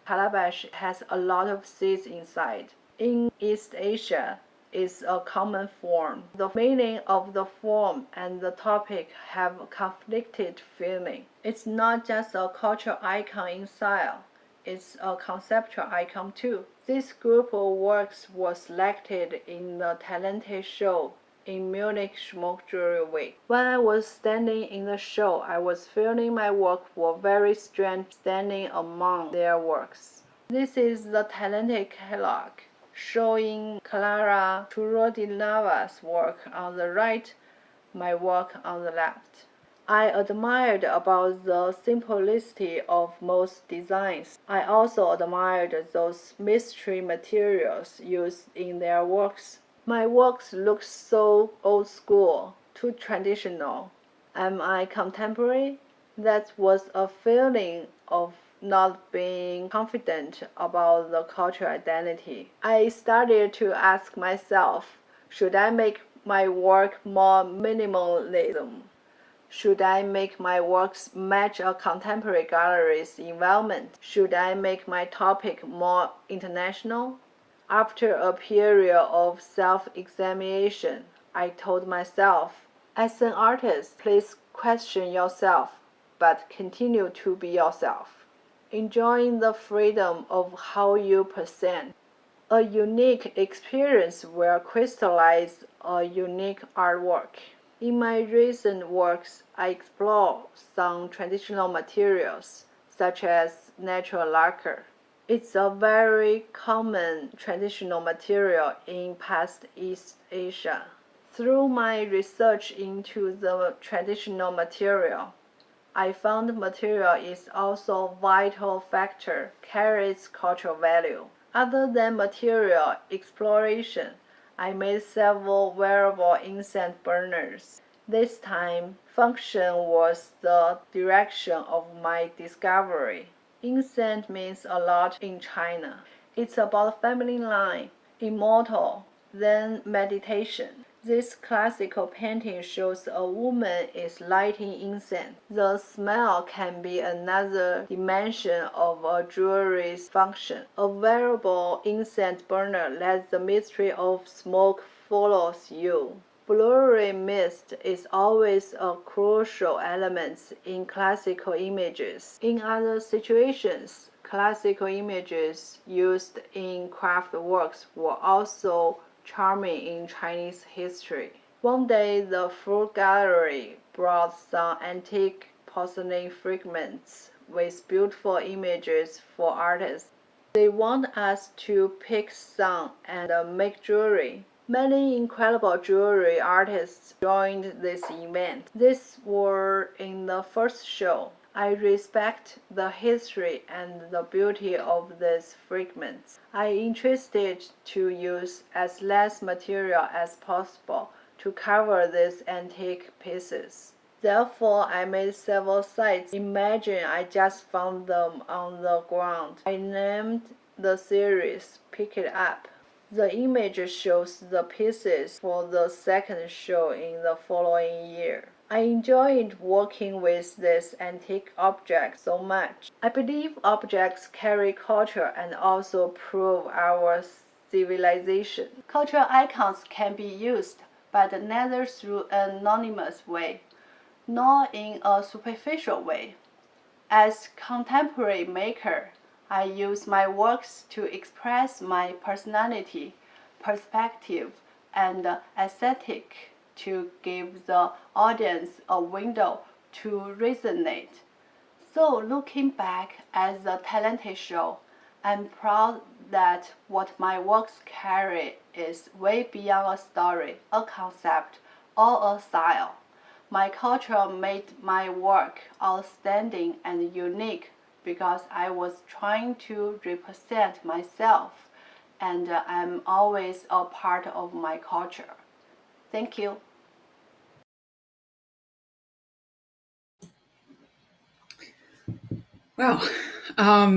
Calabash has a lot of seeds inside. In East Asia, is a common form. The meaning of the form and the topic have conflicted feeling. It's not just a cultural icon in style, it's a conceptual icon too. This group of works was selected in the talented show in Munich Smoke Jewelry Week. When I was standing in the show, I was feeling my work were very strange standing among their works. This is the talented catalog, showing Clara Churodinava's work on the right, my work on the left. I admired about the simplicity of most designs. I also admired those mystery materials used in their works. My works look so old school, too traditional. Am I contemporary? That was a feeling of not being confident about the cultural identity. I started to ask myself, should I make my work more minimalism? Should I make my works match a contemporary gallery's environment? Should I make my topic more international? After a period of self-examination, I told myself, as an artist, please question yourself, but continue to be yourself, enjoying the freedom of how you present. A unique experience will crystallize a unique artwork. In my recent works, I explore some traditional materials, such as natural lacquer. It's a very common traditional material in past East Asia. Through my research into the traditional material, I found material is also a vital factor, carries cultural value. Other than material exploration, I made several wearable incense burners. This time, function was the direction of my discovery. Incense means a lot in China. It's about family line, immortal, then meditation. This classical painting shows a woman is lighting incense. The smell can be another dimension of a jewelry's function. A wearable incense burner lets the mystery of smoke follows you. Blurry mist is always a crucial element in classical images. In other situations, classical images used in craft works were also charming in Chinese history. One day, the fruit gallery brought some antique porcelain fragments with beautiful images for artists. They want us to pick some and make jewelry. Many incredible jewelry artists joined this event. These were in the first show. I respect the history and the beauty of these fragments. I interested to use as less material as possible to cover these antique pieces. Therefore, I made several sites. Imagine I just found them on the ground. I named the series Pick It Up. The image shows the pieces for the second show in the following year. I enjoyed working with these antique objects so much. I believe objects carry culture and also prove our civilization. Cultural icons can be used, but neither through an anonymous way, nor in a superficial way. As contemporary maker, I use my works to express my personality, perspective, and aesthetic to give the audience a window to resonate. So looking back at the talented show, I'm proud that what my works carry is way beyond a story, a concept, or a style. My culture made my work outstanding and unique because I was trying to represent myself, and I'm always a part of my culture. Thank you. Wow.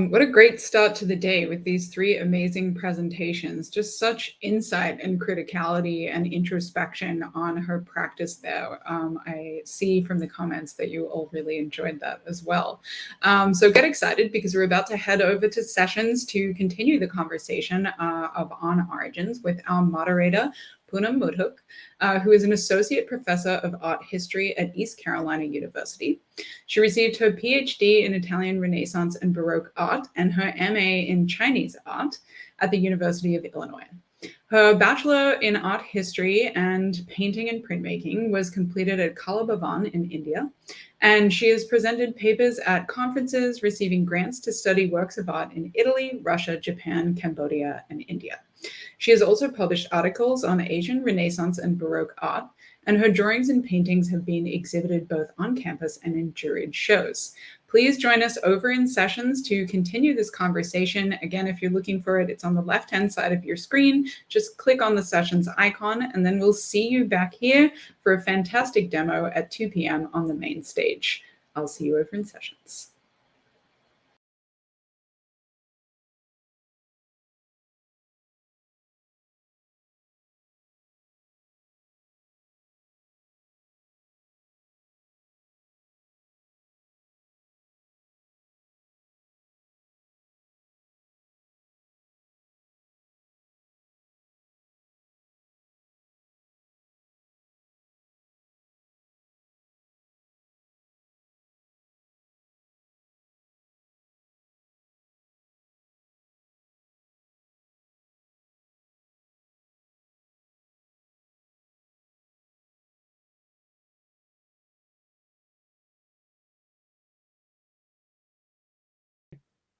What a great start to the day with these three amazing presentations. Just such insight and criticality and introspection on her practice there. I see from the comments that you all really enjoyed that as well. So get excited because we're about to head over to sessions to continue the conversation of On Origins with our moderator, Punam Madhok, who is an associate professor of art history at East Carolina University. She received her PhD in Italian Renaissance and Baroque art and her MA in Chinese art at the University of Illinois. Her bachelor in art history and painting and printmaking was completed at Kala Bhavan in India, and she has presented papers at conferences, receiving grants to study works of art in Italy, Russia, Japan, Cambodia, and India. She has also published articles on Asian Renaissance and Baroque art, and her drawings and paintings have been exhibited both on campus and in juried shows. Please join us over in sessions to continue this conversation. Again, if you're looking for it, it's on the left-hand side of your screen. Just click on the sessions icon, and then we'll see you back here for a fantastic demo at 2 p.m. on the main stage. I'll see you over in sessions.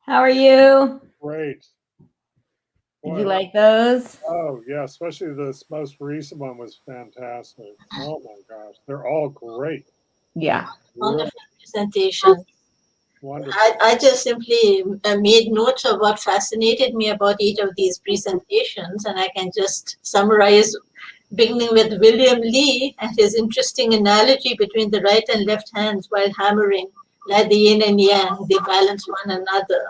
How are you? Great. Did you like those? Oh, yeah, especially this most recent one was fantastic. Oh my gosh, they're all great. Yeah. Wonderful presentation. Wonderful. I just simply made notes of what fascinated me about each of these presentations, and I can just summarize, beginning with William Lee and his interesting analogy between the right and left hands while hammering, like the yin and yang, they balance one another.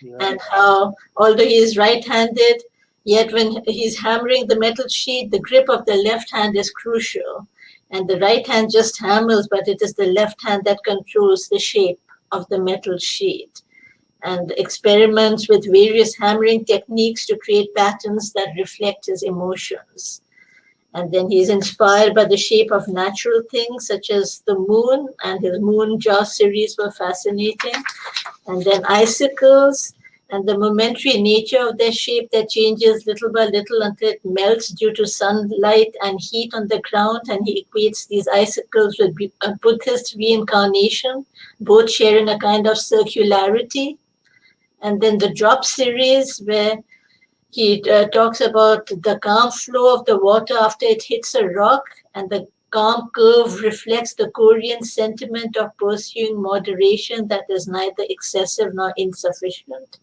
Yeah. And how, although he is right-handed, yet when he's hammering the metal sheet, the grip of the left hand is crucial. And the right hand just hammers, but it is the left hand that controls the shape of the metal sheet. And experiments with various hammering techniques to create patterns that reflect his emotions. And then he's inspired by the shape of natural things, such as the moon, and his moon jar series were fascinating. And then icicles, and the momentary nature of their shape that changes little by little until it melts due to sunlight and heat on the ground. And he equates these icicles with a Buddhist reincarnation, both sharing a kind of circularity. And then the drop series, where he talks about the calm flow of the water after it hits a rock, and the calm curve reflects the Korean sentiment of pursuing moderation that is neither excessive nor insufficient.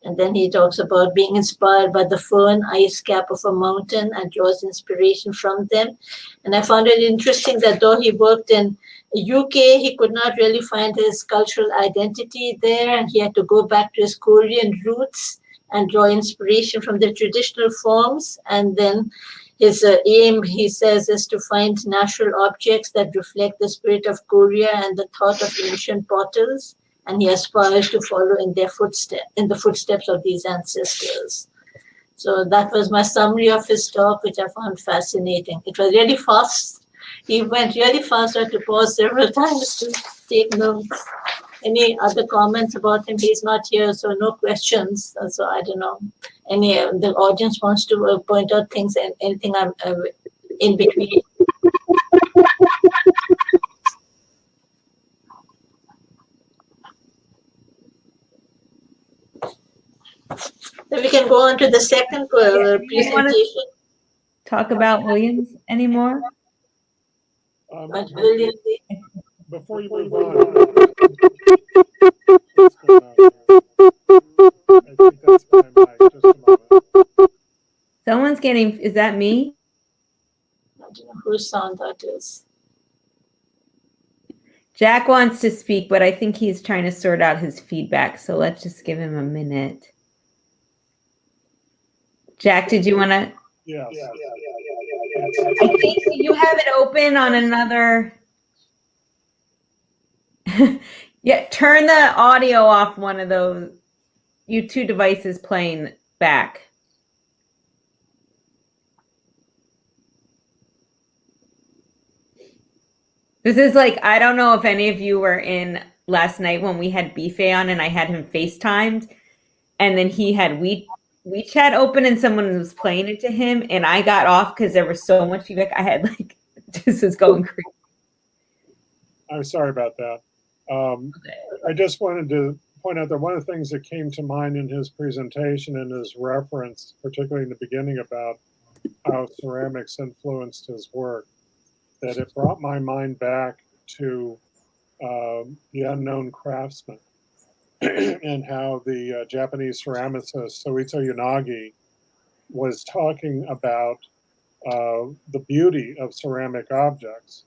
And then he talks about being inspired by the fern ice cap of a mountain and draws inspiration from them. And I found it interesting that though he worked in UK, he could not really find his cultural identity there, and he had to go back to his Korean roots and draw inspiration from the traditional forms. And then his aim, he says, is to find natural objects that reflect the spirit of Korea and the thought of ancient potters. And he aspires to follow in their the footsteps of these ancestors. So that was my summary of his talk, which I found fascinating. It was really fast. He went really fast. I had to pause several times to take notes. Any other comments about him? He's not here, so no questions. So I don't know. Any the audience wants to point out things and anything I'm in between. Then we can go on to the second presentation. Talk about Williams anymore? But William, Before you move on, what's going on here? I think that's my mic. Just a moment. Someone's getting, is that me? I don't know whose sound that is. Jack wants to speak, but I think he's trying to sort out his feedback. So let's just give him a minute. Jack, did you want to? Yes. I think you have it open on another. Yeah, turn the audio off one of those. You two devices playing back. This is like, I don't know if any of you were in last night when we had Bife on and I had him FaceTimed and then he had WeChat open and someone was playing it to him and I got off because there was so much feedback. I had like, this is going crazy. I'm sorry about that. I just wanted to point out that one of the things that came to mind in his presentation and his reference, particularly in the beginning about how ceramics influenced his work, that it brought my mind back to the unknown craftsman and how the Japanese ceramicist Soichi Yanagi was talking about the beauty of ceramic objects.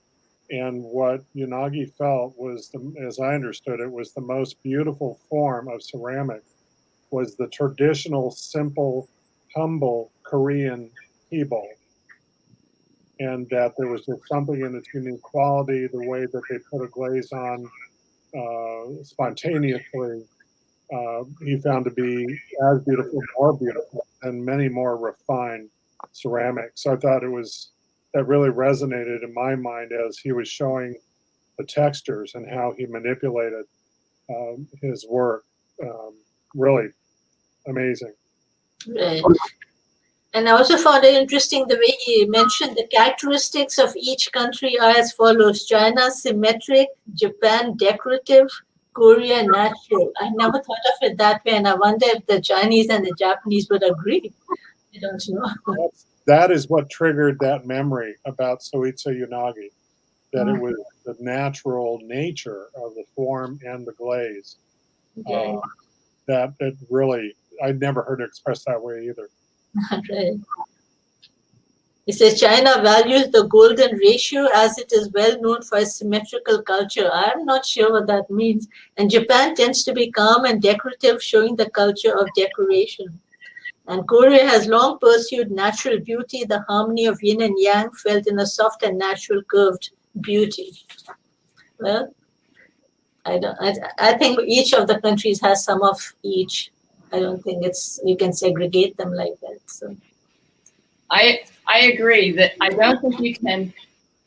And what Yanagi felt was, as I understood it, was the most beautiful form of ceramic was the traditional, simple, humble Korean tea bowl. And that there was just something in its unique quality, the way that they put a glaze on spontaneously, he found to be as beautiful, more beautiful, and many more refined ceramics. So I thought that really resonated in my mind as he was showing the textures and how he manipulated his work. Really amazing. Right. And I also found it interesting the way he mentioned the characteristics of each country are as follows: China, symmetric; Japan, decorative; Korea, natural. I never thought of it that way, and I wonder if the Chinese and the Japanese would agree. I don't know. That is what triggered that memory about Soichi Yanagi, that it was the natural nature of the form and the glaze. Okay. That really, I'd never heard it expressed that way either. Right. It says China values the golden ratio as it is well known for its symmetrical culture. I'm not sure what that means. And Japan tends to be calm and decorative, showing the culture of decoration. And Korea has long pursued natural beauty, the harmony of yin and yang felt in a soft and natural curved beauty. Well, I think each of the countries has some of each. I don't think you can segregate them like that. So I agree that I don't think you can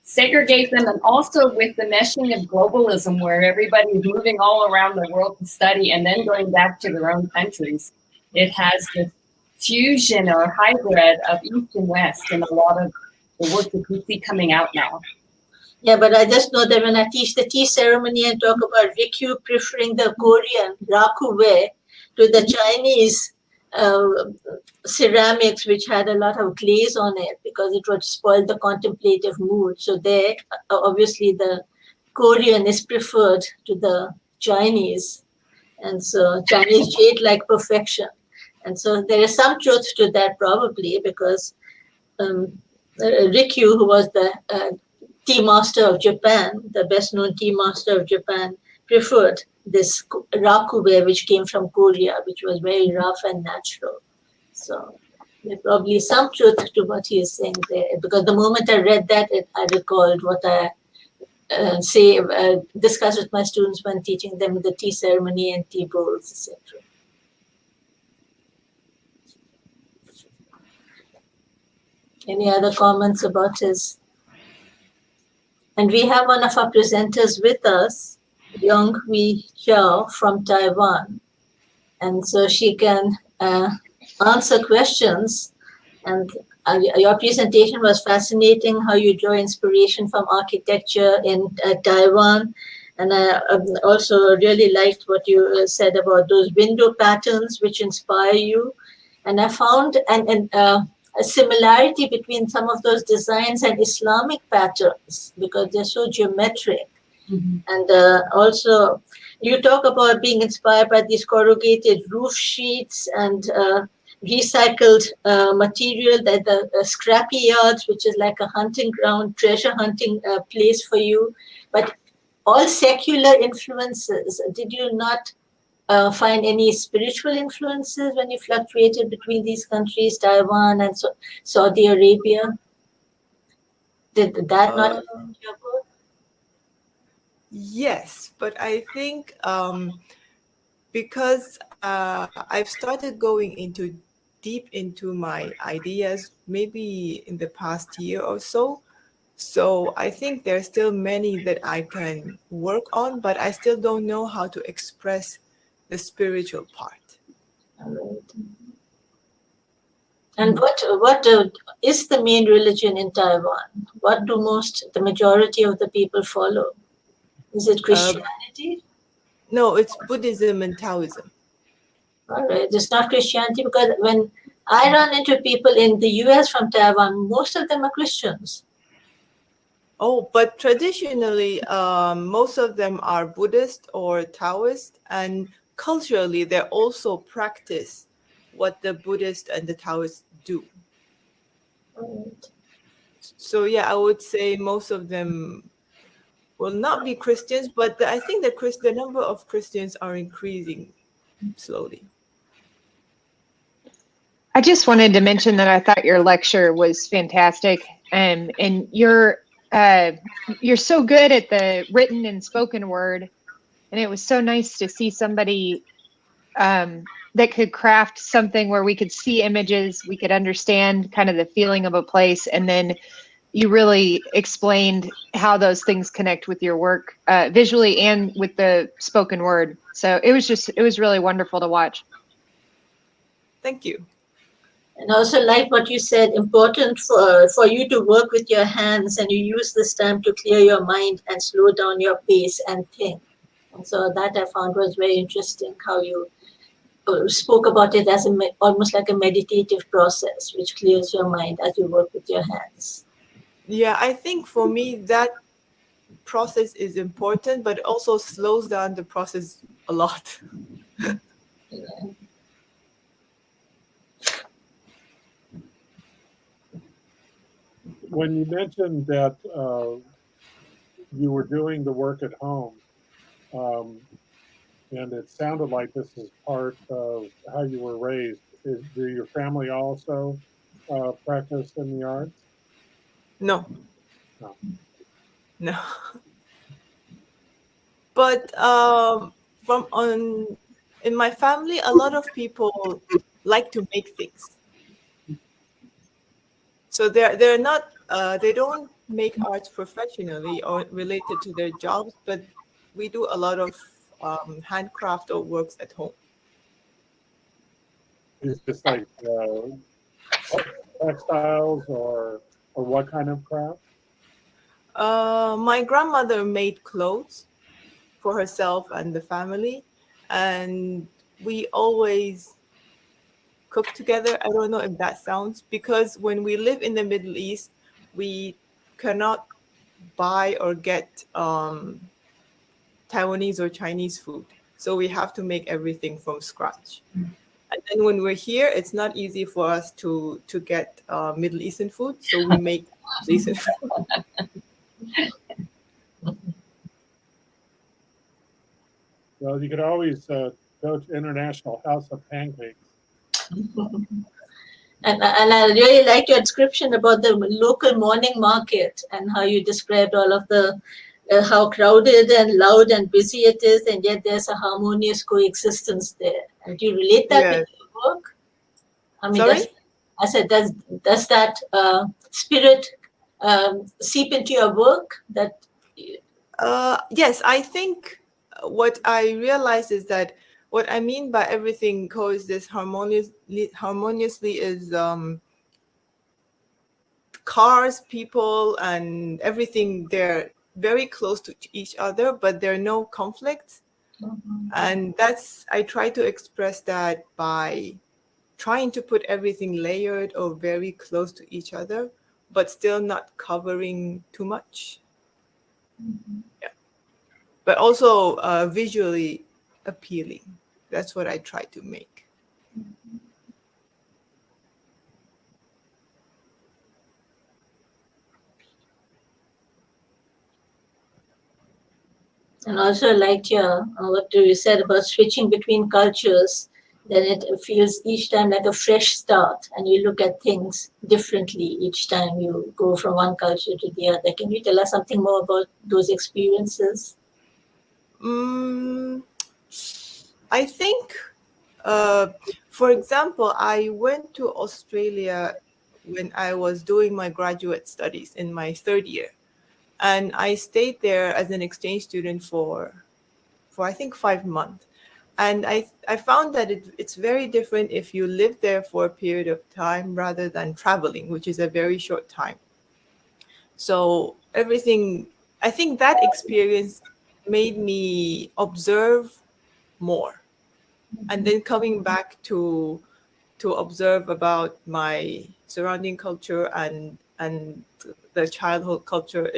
segregate them, and also with the meshing of globalism where everybody's moving all around the world to study and then going back to their own countries. It has this fusion or hybrid of East and West in a lot of the work that we see coming out now. yeah, but I just know that when I teach the tea ceremony and talk about Rikyu preferring the Korean raku-wei to the Chinese ceramics, which had a lot of glaze on it because it would spoil the contemplative mood. So there, obviously, the Korean is preferred to the Chinese. And so Chinese jade like perfection. And so there is some truth to that probably because Rikyu, who was the tea master of Japan, the best known tea master of Japan, preferred this raku-wei, which came from Korea, which was very rough and natural. So there's probably some truth to what he is saying there, because the moment I read that, I recalled what I discuss with my students when teaching them the tea ceremony and tea bowls, etc. Any other comments about his? And we have one of our presenters with us, Yung-huei Chao from Taiwan. And so she can answer questions. And your presentation was fascinating, how you draw inspiration from architecture in Taiwan. And I also really liked what you said about those window patterns which inspire you. And I found a similarity between some of those designs and Islamic patterns because they're so geometric. Mm-hmm. And also, you talk about being inspired by these corrugated roof sheets and recycled material, that the scrappy yards, which is like a hunting ground, treasure hunting place for you. But all secular influences. Did you not find any spiritual influences when you fluctuated between these countries, Taiwan and Saudi Arabia? Did that not affect your work? Yes, but I think because I've started going deep into my ideas maybe in the past year or so. So I think there's still many that I can work on, but I still don't know how to express the spiritual part. All right. And what is the main religion in Taiwan? What do the majority of the people follow? Is it Christianity? No, it's Buddhism and Taoism. All right, it's not Christianity because when I run into people in the US from Taiwan, most of them are Christians. Oh, but traditionally, most of them are Buddhist or Taoist, and culturally, they also practice what the Buddhist and the Taoist do. Right. So yeah, I would say most of them will not be Christians, but I think the number of Christians are increasing slowly. I just wanted to mention that I thought your lecture was fantastic, and you're so good at the written and spoken word, and it was so nice to see somebody that could craft something where we could see images, we could understand kind of the feeling of a place, and then you really explained how those things connect with your work visually and with the spoken word. So it was really wonderful to watch. Thank you. And also like what you said, important for you to work with your hands, and you use this time to clear your mind and slow down your pace and think. And so that I found was very interesting, how you spoke about it as almost like a meditative process, which clears your mind as you work with your hands. Yeah, I think for me that process is important, but also slows down the process a lot. Yeah. When you mentioned that you were doing the work at home, and it sounded like this is part of how you were raised, do your family also practice in the arts? No. No. No. But in my family, a lot of people like to make things. So they're not they don't make arts professionally or related to their jobs, but we do a lot of handcraft or works at home. Is this like textiles or what kind of craft? My grandmother made clothes for herself and the family, and we always cook together. I don't know if that sounds, because when we live in the Middle East, we cannot buy or get Taiwanese or Chinese food. So we have to make everything from scratch. And then when we're here, it's not easy for us to get Middle Eastern food. So we make Middle Eastern food. Well, you could always go to International House of Pancakes. And I really like your description about the local morning market and how you described all of the how crowded and loud and busy it is, and yet there's a harmonious coexistence there. And do you relate that with your work? I mean, does that spirit seep into your work? Yes, I think what I realize is that what I mean by everything coexists harmoniously is cars, people, and everything. They're very close to each other, but there are no conflicts. Mm-hmm. And I try to express that by trying to put everything layered or very close to each other, but still not covering too much. Yeah. But also visually appealing. That's what I try to make. And also I liked your what you said about switching between cultures. Then it feels each time like a fresh start, and you look at things differently each time you go from one culture to the other. Can you tell us something more about those experiences? I think, for example, I went to Australia when I was doing my graduate studies in my third year. And I stayed there as an exchange student for I think 5 months. And I found that it's very different if you live there for a period of time rather than traveling, which is a very short time. So everything, I think that experience made me observe more. And then coming back to observe about my surrounding culture and the childhood culture,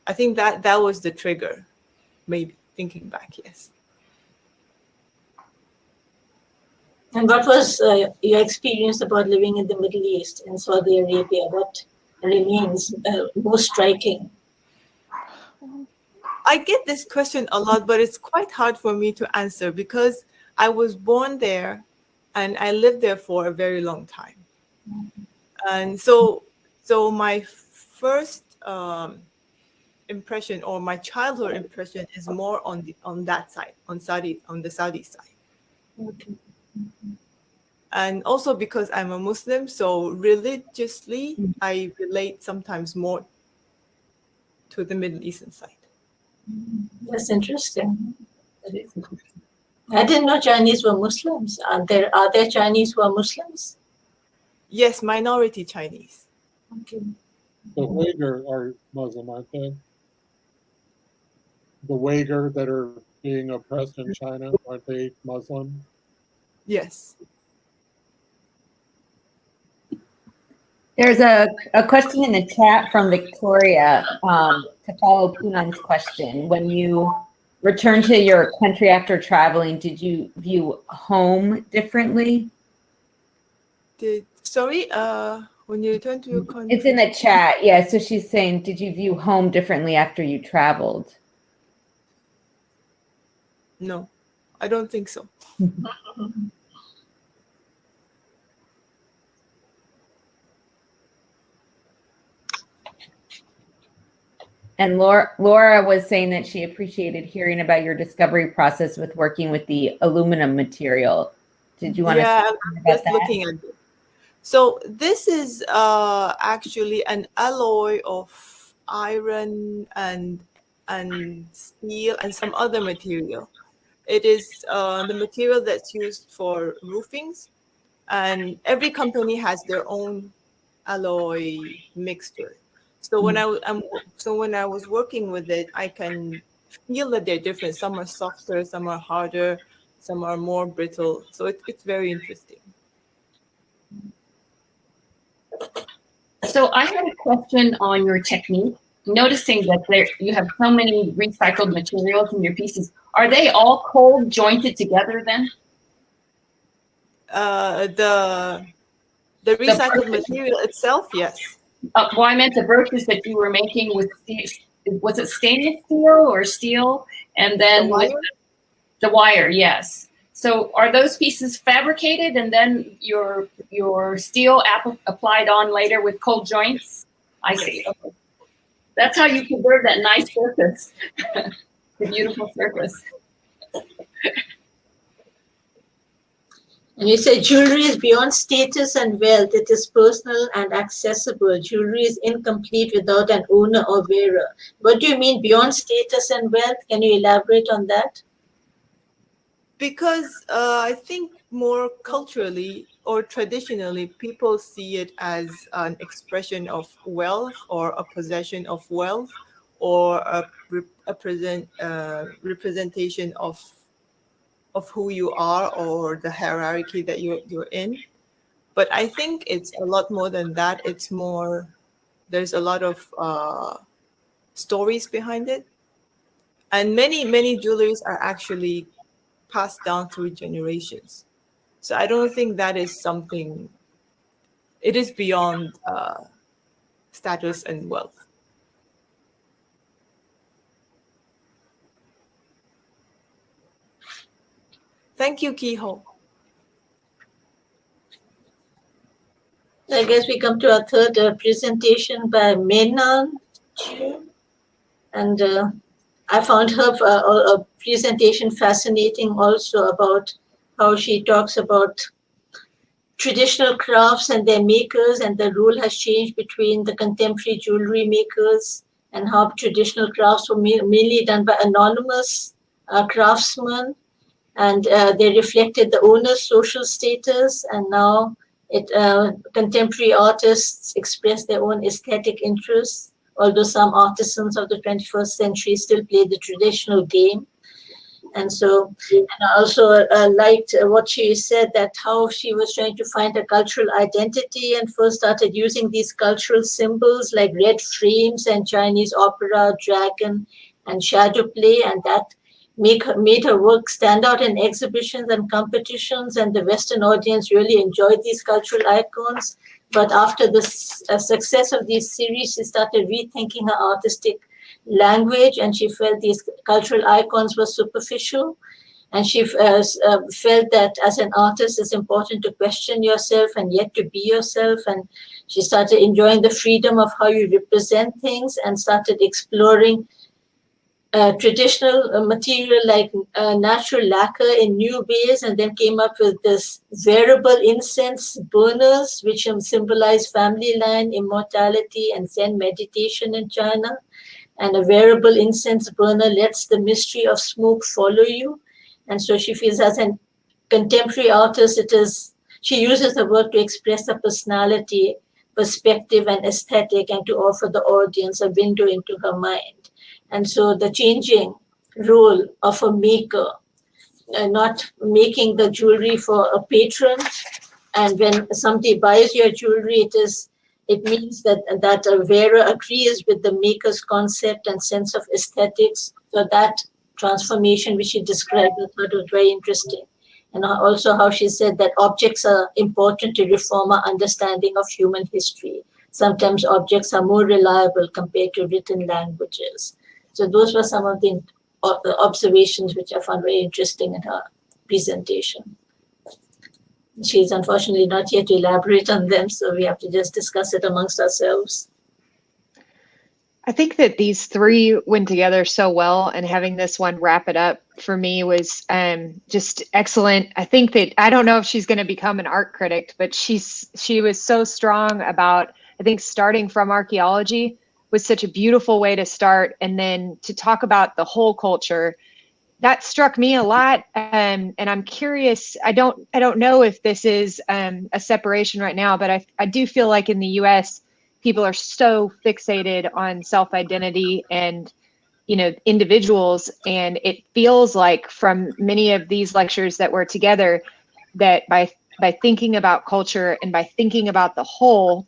I think that was the trigger, maybe thinking back, yes. And what was your experience about living in the Middle East, in Saudi Arabia? What remains most striking? I get this question a lot, but it's quite hard for me to answer because I was born there and I lived there for a very long time. And so my first impression, or my childhood impression, is more on that side, on the Saudi side. Okay. And also because I'm a Muslim, so religiously I relate sometimes more to the Middle Eastern side. That's interesting. That is interesting. I didn't know Chinese were Muslims. Are there Chinese who are Muslims? Yes, minority Chinese. Okay. The Uyghur are Muslim, aren't they? The Uyghur that are being oppressed in China, aren't they Muslim? Yes. There's a question in the chat from Victoria to follow Punam's question. When you returned to your country after traveling, did you view home differently? Sorry, when you return to your country? It's in the chat. Yeah, so she's saying, did you view home differently after you traveled? No, I don't think so. And Laura was saying that she appreciated hearing about your discovery process with working with the aluminum material. Did you want to say I'm something about just that? looking at it. So this is actually an alloy of iron and steel and some other material. It is the material that's used for roofings, and every company has their own alloy mixture. So when I was working with it, I can feel that they're different. Some are softer, some are harder, some are more brittle. So it's very interesting. So I had a question on your technique. Noticing that you have so many recycled materials in your pieces, are they all cold jointed together then? The recycled material itself, yes. Well, I meant the brooches that you were making with steel. Was it stainless steel or steel? And then with the wire, yes. So are those pieces fabricated and then your steel applied on later with cold joints? I see. Okay. That's how you preserve that nice surface, the beautiful surface. And you say jewelry is beyond status and wealth. It is personal and accessible. Jewelry is incomplete without an owner or wearer. What do you mean beyond status and wealth? Can you elaborate on that? Because I think more culturally or traditionally, people see it as an expression of wealth or a possession of wealth or a representation of of who you are or the hierarchy that you're in. But I think it's a lot more than that. It's more, there's a lot of stories behind it. And many jewelries are actually passed down through generations. So I don't think that is something, it is beyond status and wealth. Thank you, Kiho. I guess we come to our third presentation by Mengnan Qu. And I found her presentation fascinating also about how she talks about traditional crafts and their makers, and the role has changed between the contemporary jewelry makers, and how traditional crafts were mainly done by anonymous craftsmen, and they reflected the owner's social status. And now contemporary artists express their own aesthetic interests, although some artisans of the 21st century still play the traditional game. And so, and I also liked what she said, that how she was trying to find a cultural identity and first started using these cultural symbols like red frames and Chinese opera, dragon, and shadow play, and that made her work stand out in exhibitions and competitions, and the Western audience really enjoyed these cultural icons. But after the success of these series, she started rethinking her artistic language, and she felt these cultural icons were superficial. And she felt that as an artist, it's important to question yourself and yet to be yourself. And she started enjoying the freedom of how you represent things, and started exploring traditional material like natural lacquer in new ways, and then came up with this wearable incense burners, which symbolize family line, immortality, and Zen meditation in China. And a wearable incense burner lets the mystery of smoke follow you. And so she feels, as a contemporary artist, she uses the work to express her personality, perspective, and aesthetic, and to offer the audience a window into her mind. And so the changing role of a maker, not making the jewelry for a patron. And when somebody buys your jewelry, it means that a wearer agrees with the maker's concept and sense of aesthetics. So that transformation, which she described, I thought was very interesting. And also how she said that objects are important to reform our understanding of human history. Sometimes objects are more reliable compared to written languages. So those were some of the observations which I found very interesting in her presentation. She's unfortunately not here to elaborate on them, so we have to just discuss it amongst ourselves. I think that these three went together so well, and having this one wrap it up for me was just excellent. I think that, I don't know if she's going to become an art critic, but she was so strong about, I think, starting from archaeology was such a beautiful way to start, and then to talk about the whole culture. That struck me a lot, and I'm curious. I don't know if this is a separation right now, but I do feel like in the U.S. people are so fixated on self-identity and individuals, and it feels like from many of these lectures that were together that by thinking about culture and by thinking about the whole,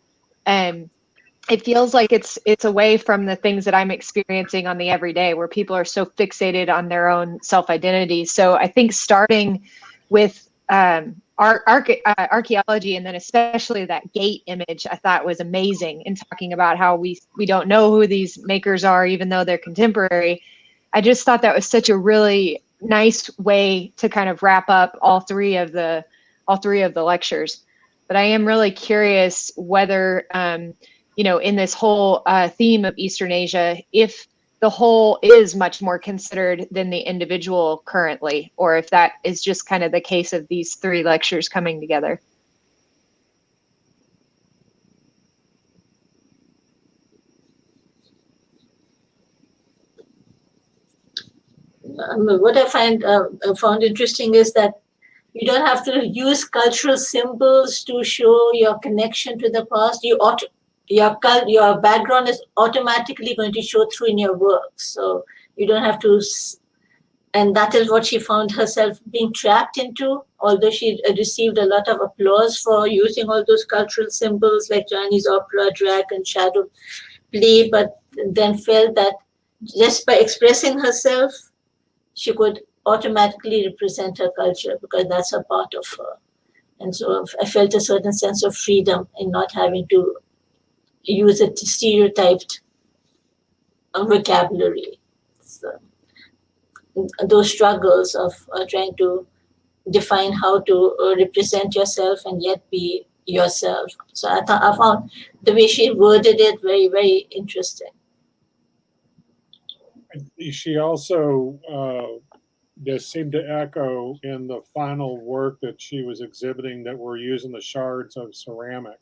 it feels like it's away from the things that I'm experiencing on the everyday, where people are so fixated on their own self-identity. So I think starting with archaeology, and then especially that gate image, I thought was amazing, in talking about how we don't know who these makers are, even though they're contemporary. I just thought that was such a really nice way to kind of wrap up all three of the lectures. But I am really curious whether in this whole theme of Eastern Asia, if the whole is much more considered than the individual currently, or if that is just kind of the case of these three lectures coming together. What I found interesting is that you don't have to use cultural symbols to show your connection to the past. Your background is automatically going to show through in your work. So you don't have to And that is what she found herself being trapped into, although she received a lot of applause for using all those cultural symbols like Chinese opera, drag, and shadow play, but then felt that just by expressing herself, she could automatically represent her culture because that's a part of her. And so I felt a certain sense of freedom in not having to use a stereotyped vocabulary. So those struggles of trying to define how to represent yourself and yet be yourself. So I found the way she worded it very, very interesting. She also this seemed to echo in the final work that she was exhibiting, that were using the shards of ceramic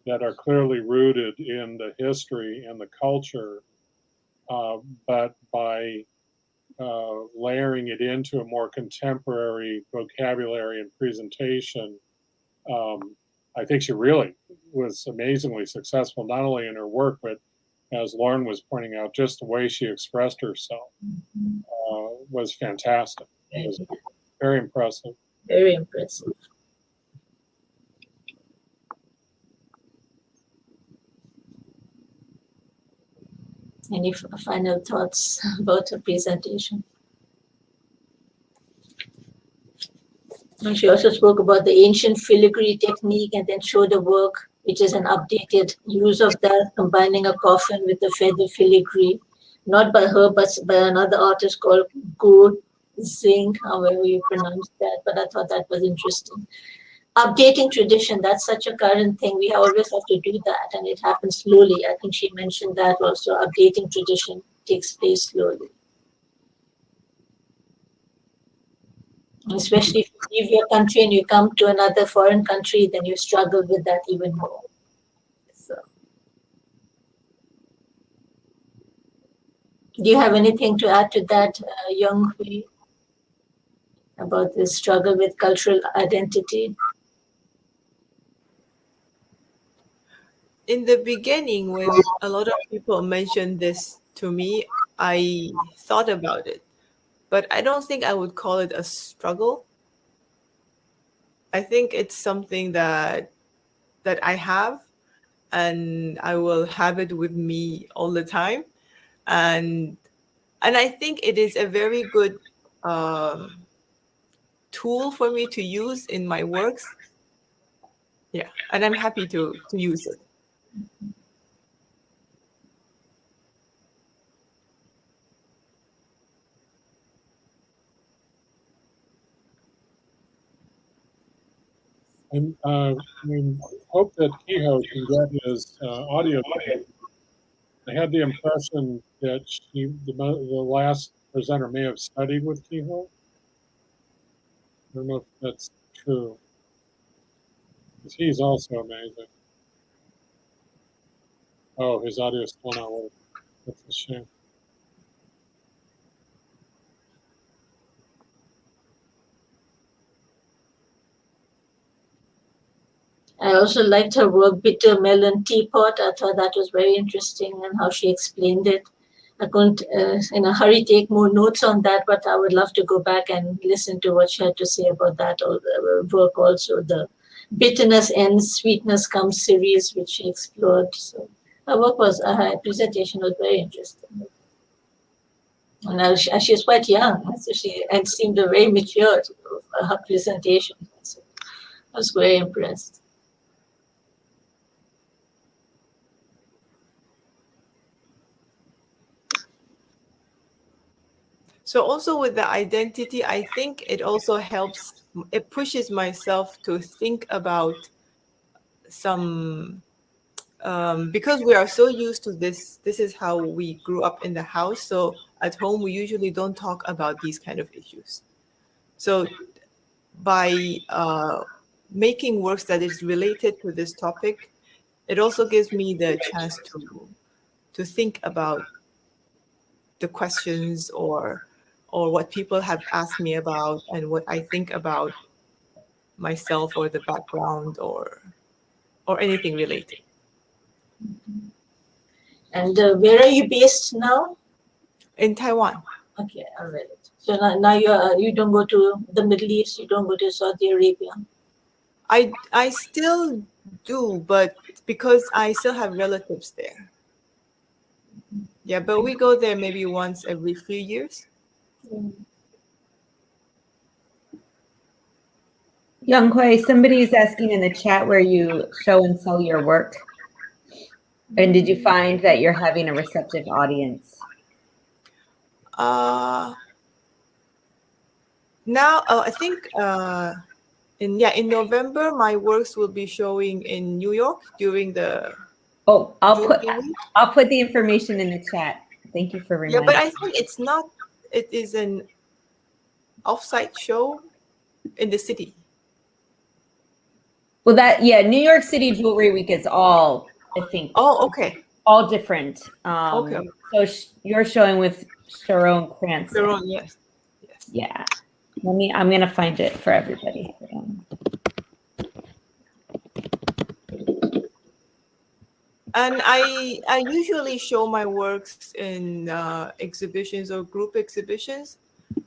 that are clearly rooted in the history and the culture, but by layering it into a more contemporary vocabulary and presentation, I think she really was amazingly successful, not only in her work, but as Lauren was pointing out, just the way she expressed herself was fantastic. It was very impressive. Very impressive. Any final thoughts about her presentation? And she also spoke about the ancient filigree technique and then showed a work which is an updated use of that, combining a coffin with a feather filigree, not by her, but by another artist called Gu Xing, however you pronounce that, but I thought that was interesting. Updating tradition, that's such a current thing. We always have to do that, and it happens slowly. I think she mentioned that also. Updating tradition takes place slowly. Especially if you leave your country and you come to another foreign country, then you struggle with that even more. So, do you have anything to add to that, Yung-huei, about this struggle with cultural identity? In the beginning, when a lot of people mentioned this to me, I thought about it, but I don't think I would call it a struggle. I think it's something that I have, and I will have it with me all the time, and I think it is a very good tool for me to use in my works. Yeah, and I'm happy to use it. And we hope that Kehoe can get his audio tape. I had the impression that the last presenter may have studied with Kehoe. I don't know if that's true, because he's also amazing. Oh, his audio is still not working. That's a shame. I also liked her work, Bitter Melon Teapot. I thought that was very interesting and how she explained it. I couldn't, in a hurry, take more notes on that, but I would love to go back and listen to what she had to say about that work also. The Bitterness Ends, Sweetness Comes series, which she explored. So her work was, her presentation was very interesting. And she was quite young, so she seemed very mature, her presentation. So I was very impressed. So also with the identity, I think it also helps, it pushes myself to think about some, because we are so used to this is how we grew up in the house. So at home, we usually don't talk about these kind of issues. So by making works that is related to this topic, it also gives me the chance to think about the questions or what people have asked me about and what I think about myself or the background or anything related. And where are you based now? In Taiwan. Okay, I read it. So now you don't go to the Middle East, you don't go to Saudi Arabia. I still do, but because I still have relatives there. Yeah, but we go there maybe once every few years. Yung-huei, somebody is asking in the chat where you show and sell your work. And did you find that you're having a receptive audience? Now I think in November my works will be showing in New York during the I'll put the information in the chat. Thank you for reminding. Yeah, but I think it is an off-site show in the city. Well, New York City Jewelry Week is all, I think. Oh, okay. All different. Okay. So you're showing with Sharon Cranston. Sharon, yes. Yeah. I'm gonna find it for everybody. And I usually show my works in exhibitions or group exhibitions,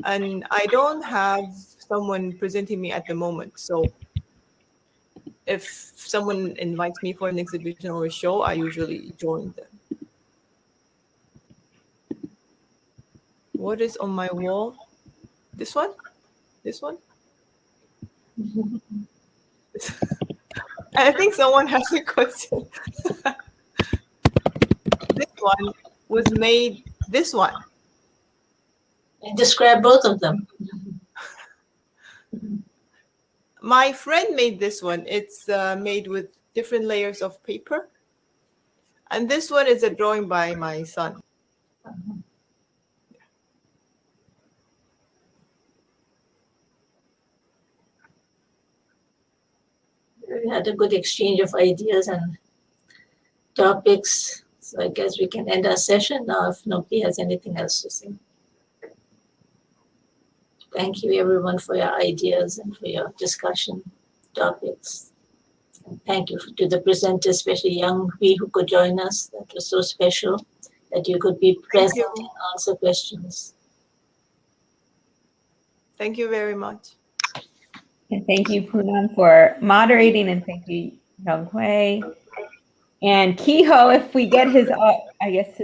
and I don't have someone presenting me at the moment. So if someone invites me for an exhibition or a show, I usually join them. What is on my wall? This one? This one? I think someone has a question. This one was made, this one. Describe both of them. My friend made this one. It's made with different layers of paper. And this one is a drawing by my son. We had a good exchange of ideas and topics. So I guess we can end our session now if nobody has anything else to say. Thank you everyone for your ideas and for your discussion topics. And thank you to the presenters, especially Yung-huei, who could join us. That was so special that you could be present and answer questions. Thank you very much. And thank you, Punam, for moderating, and thank you, Yung-huei. And Kiho, if we get his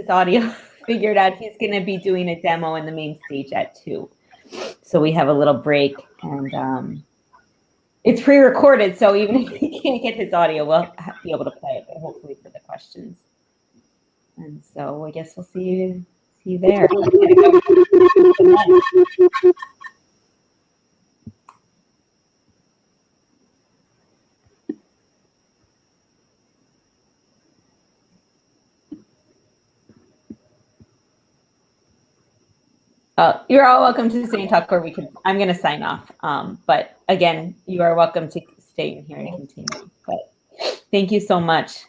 audio figured out, he's going to be doing a demo in the main stage at 2. So we have a little break, and it's pre-recorded, so even if we can't get his audio, we'll be able to play it, but hopefully for the questions. And so I guess we'll see you there. You're all welcome to stay and talk, or I'm going to sign off. But again, you are welcome to stay in here and continue. But thank you so much.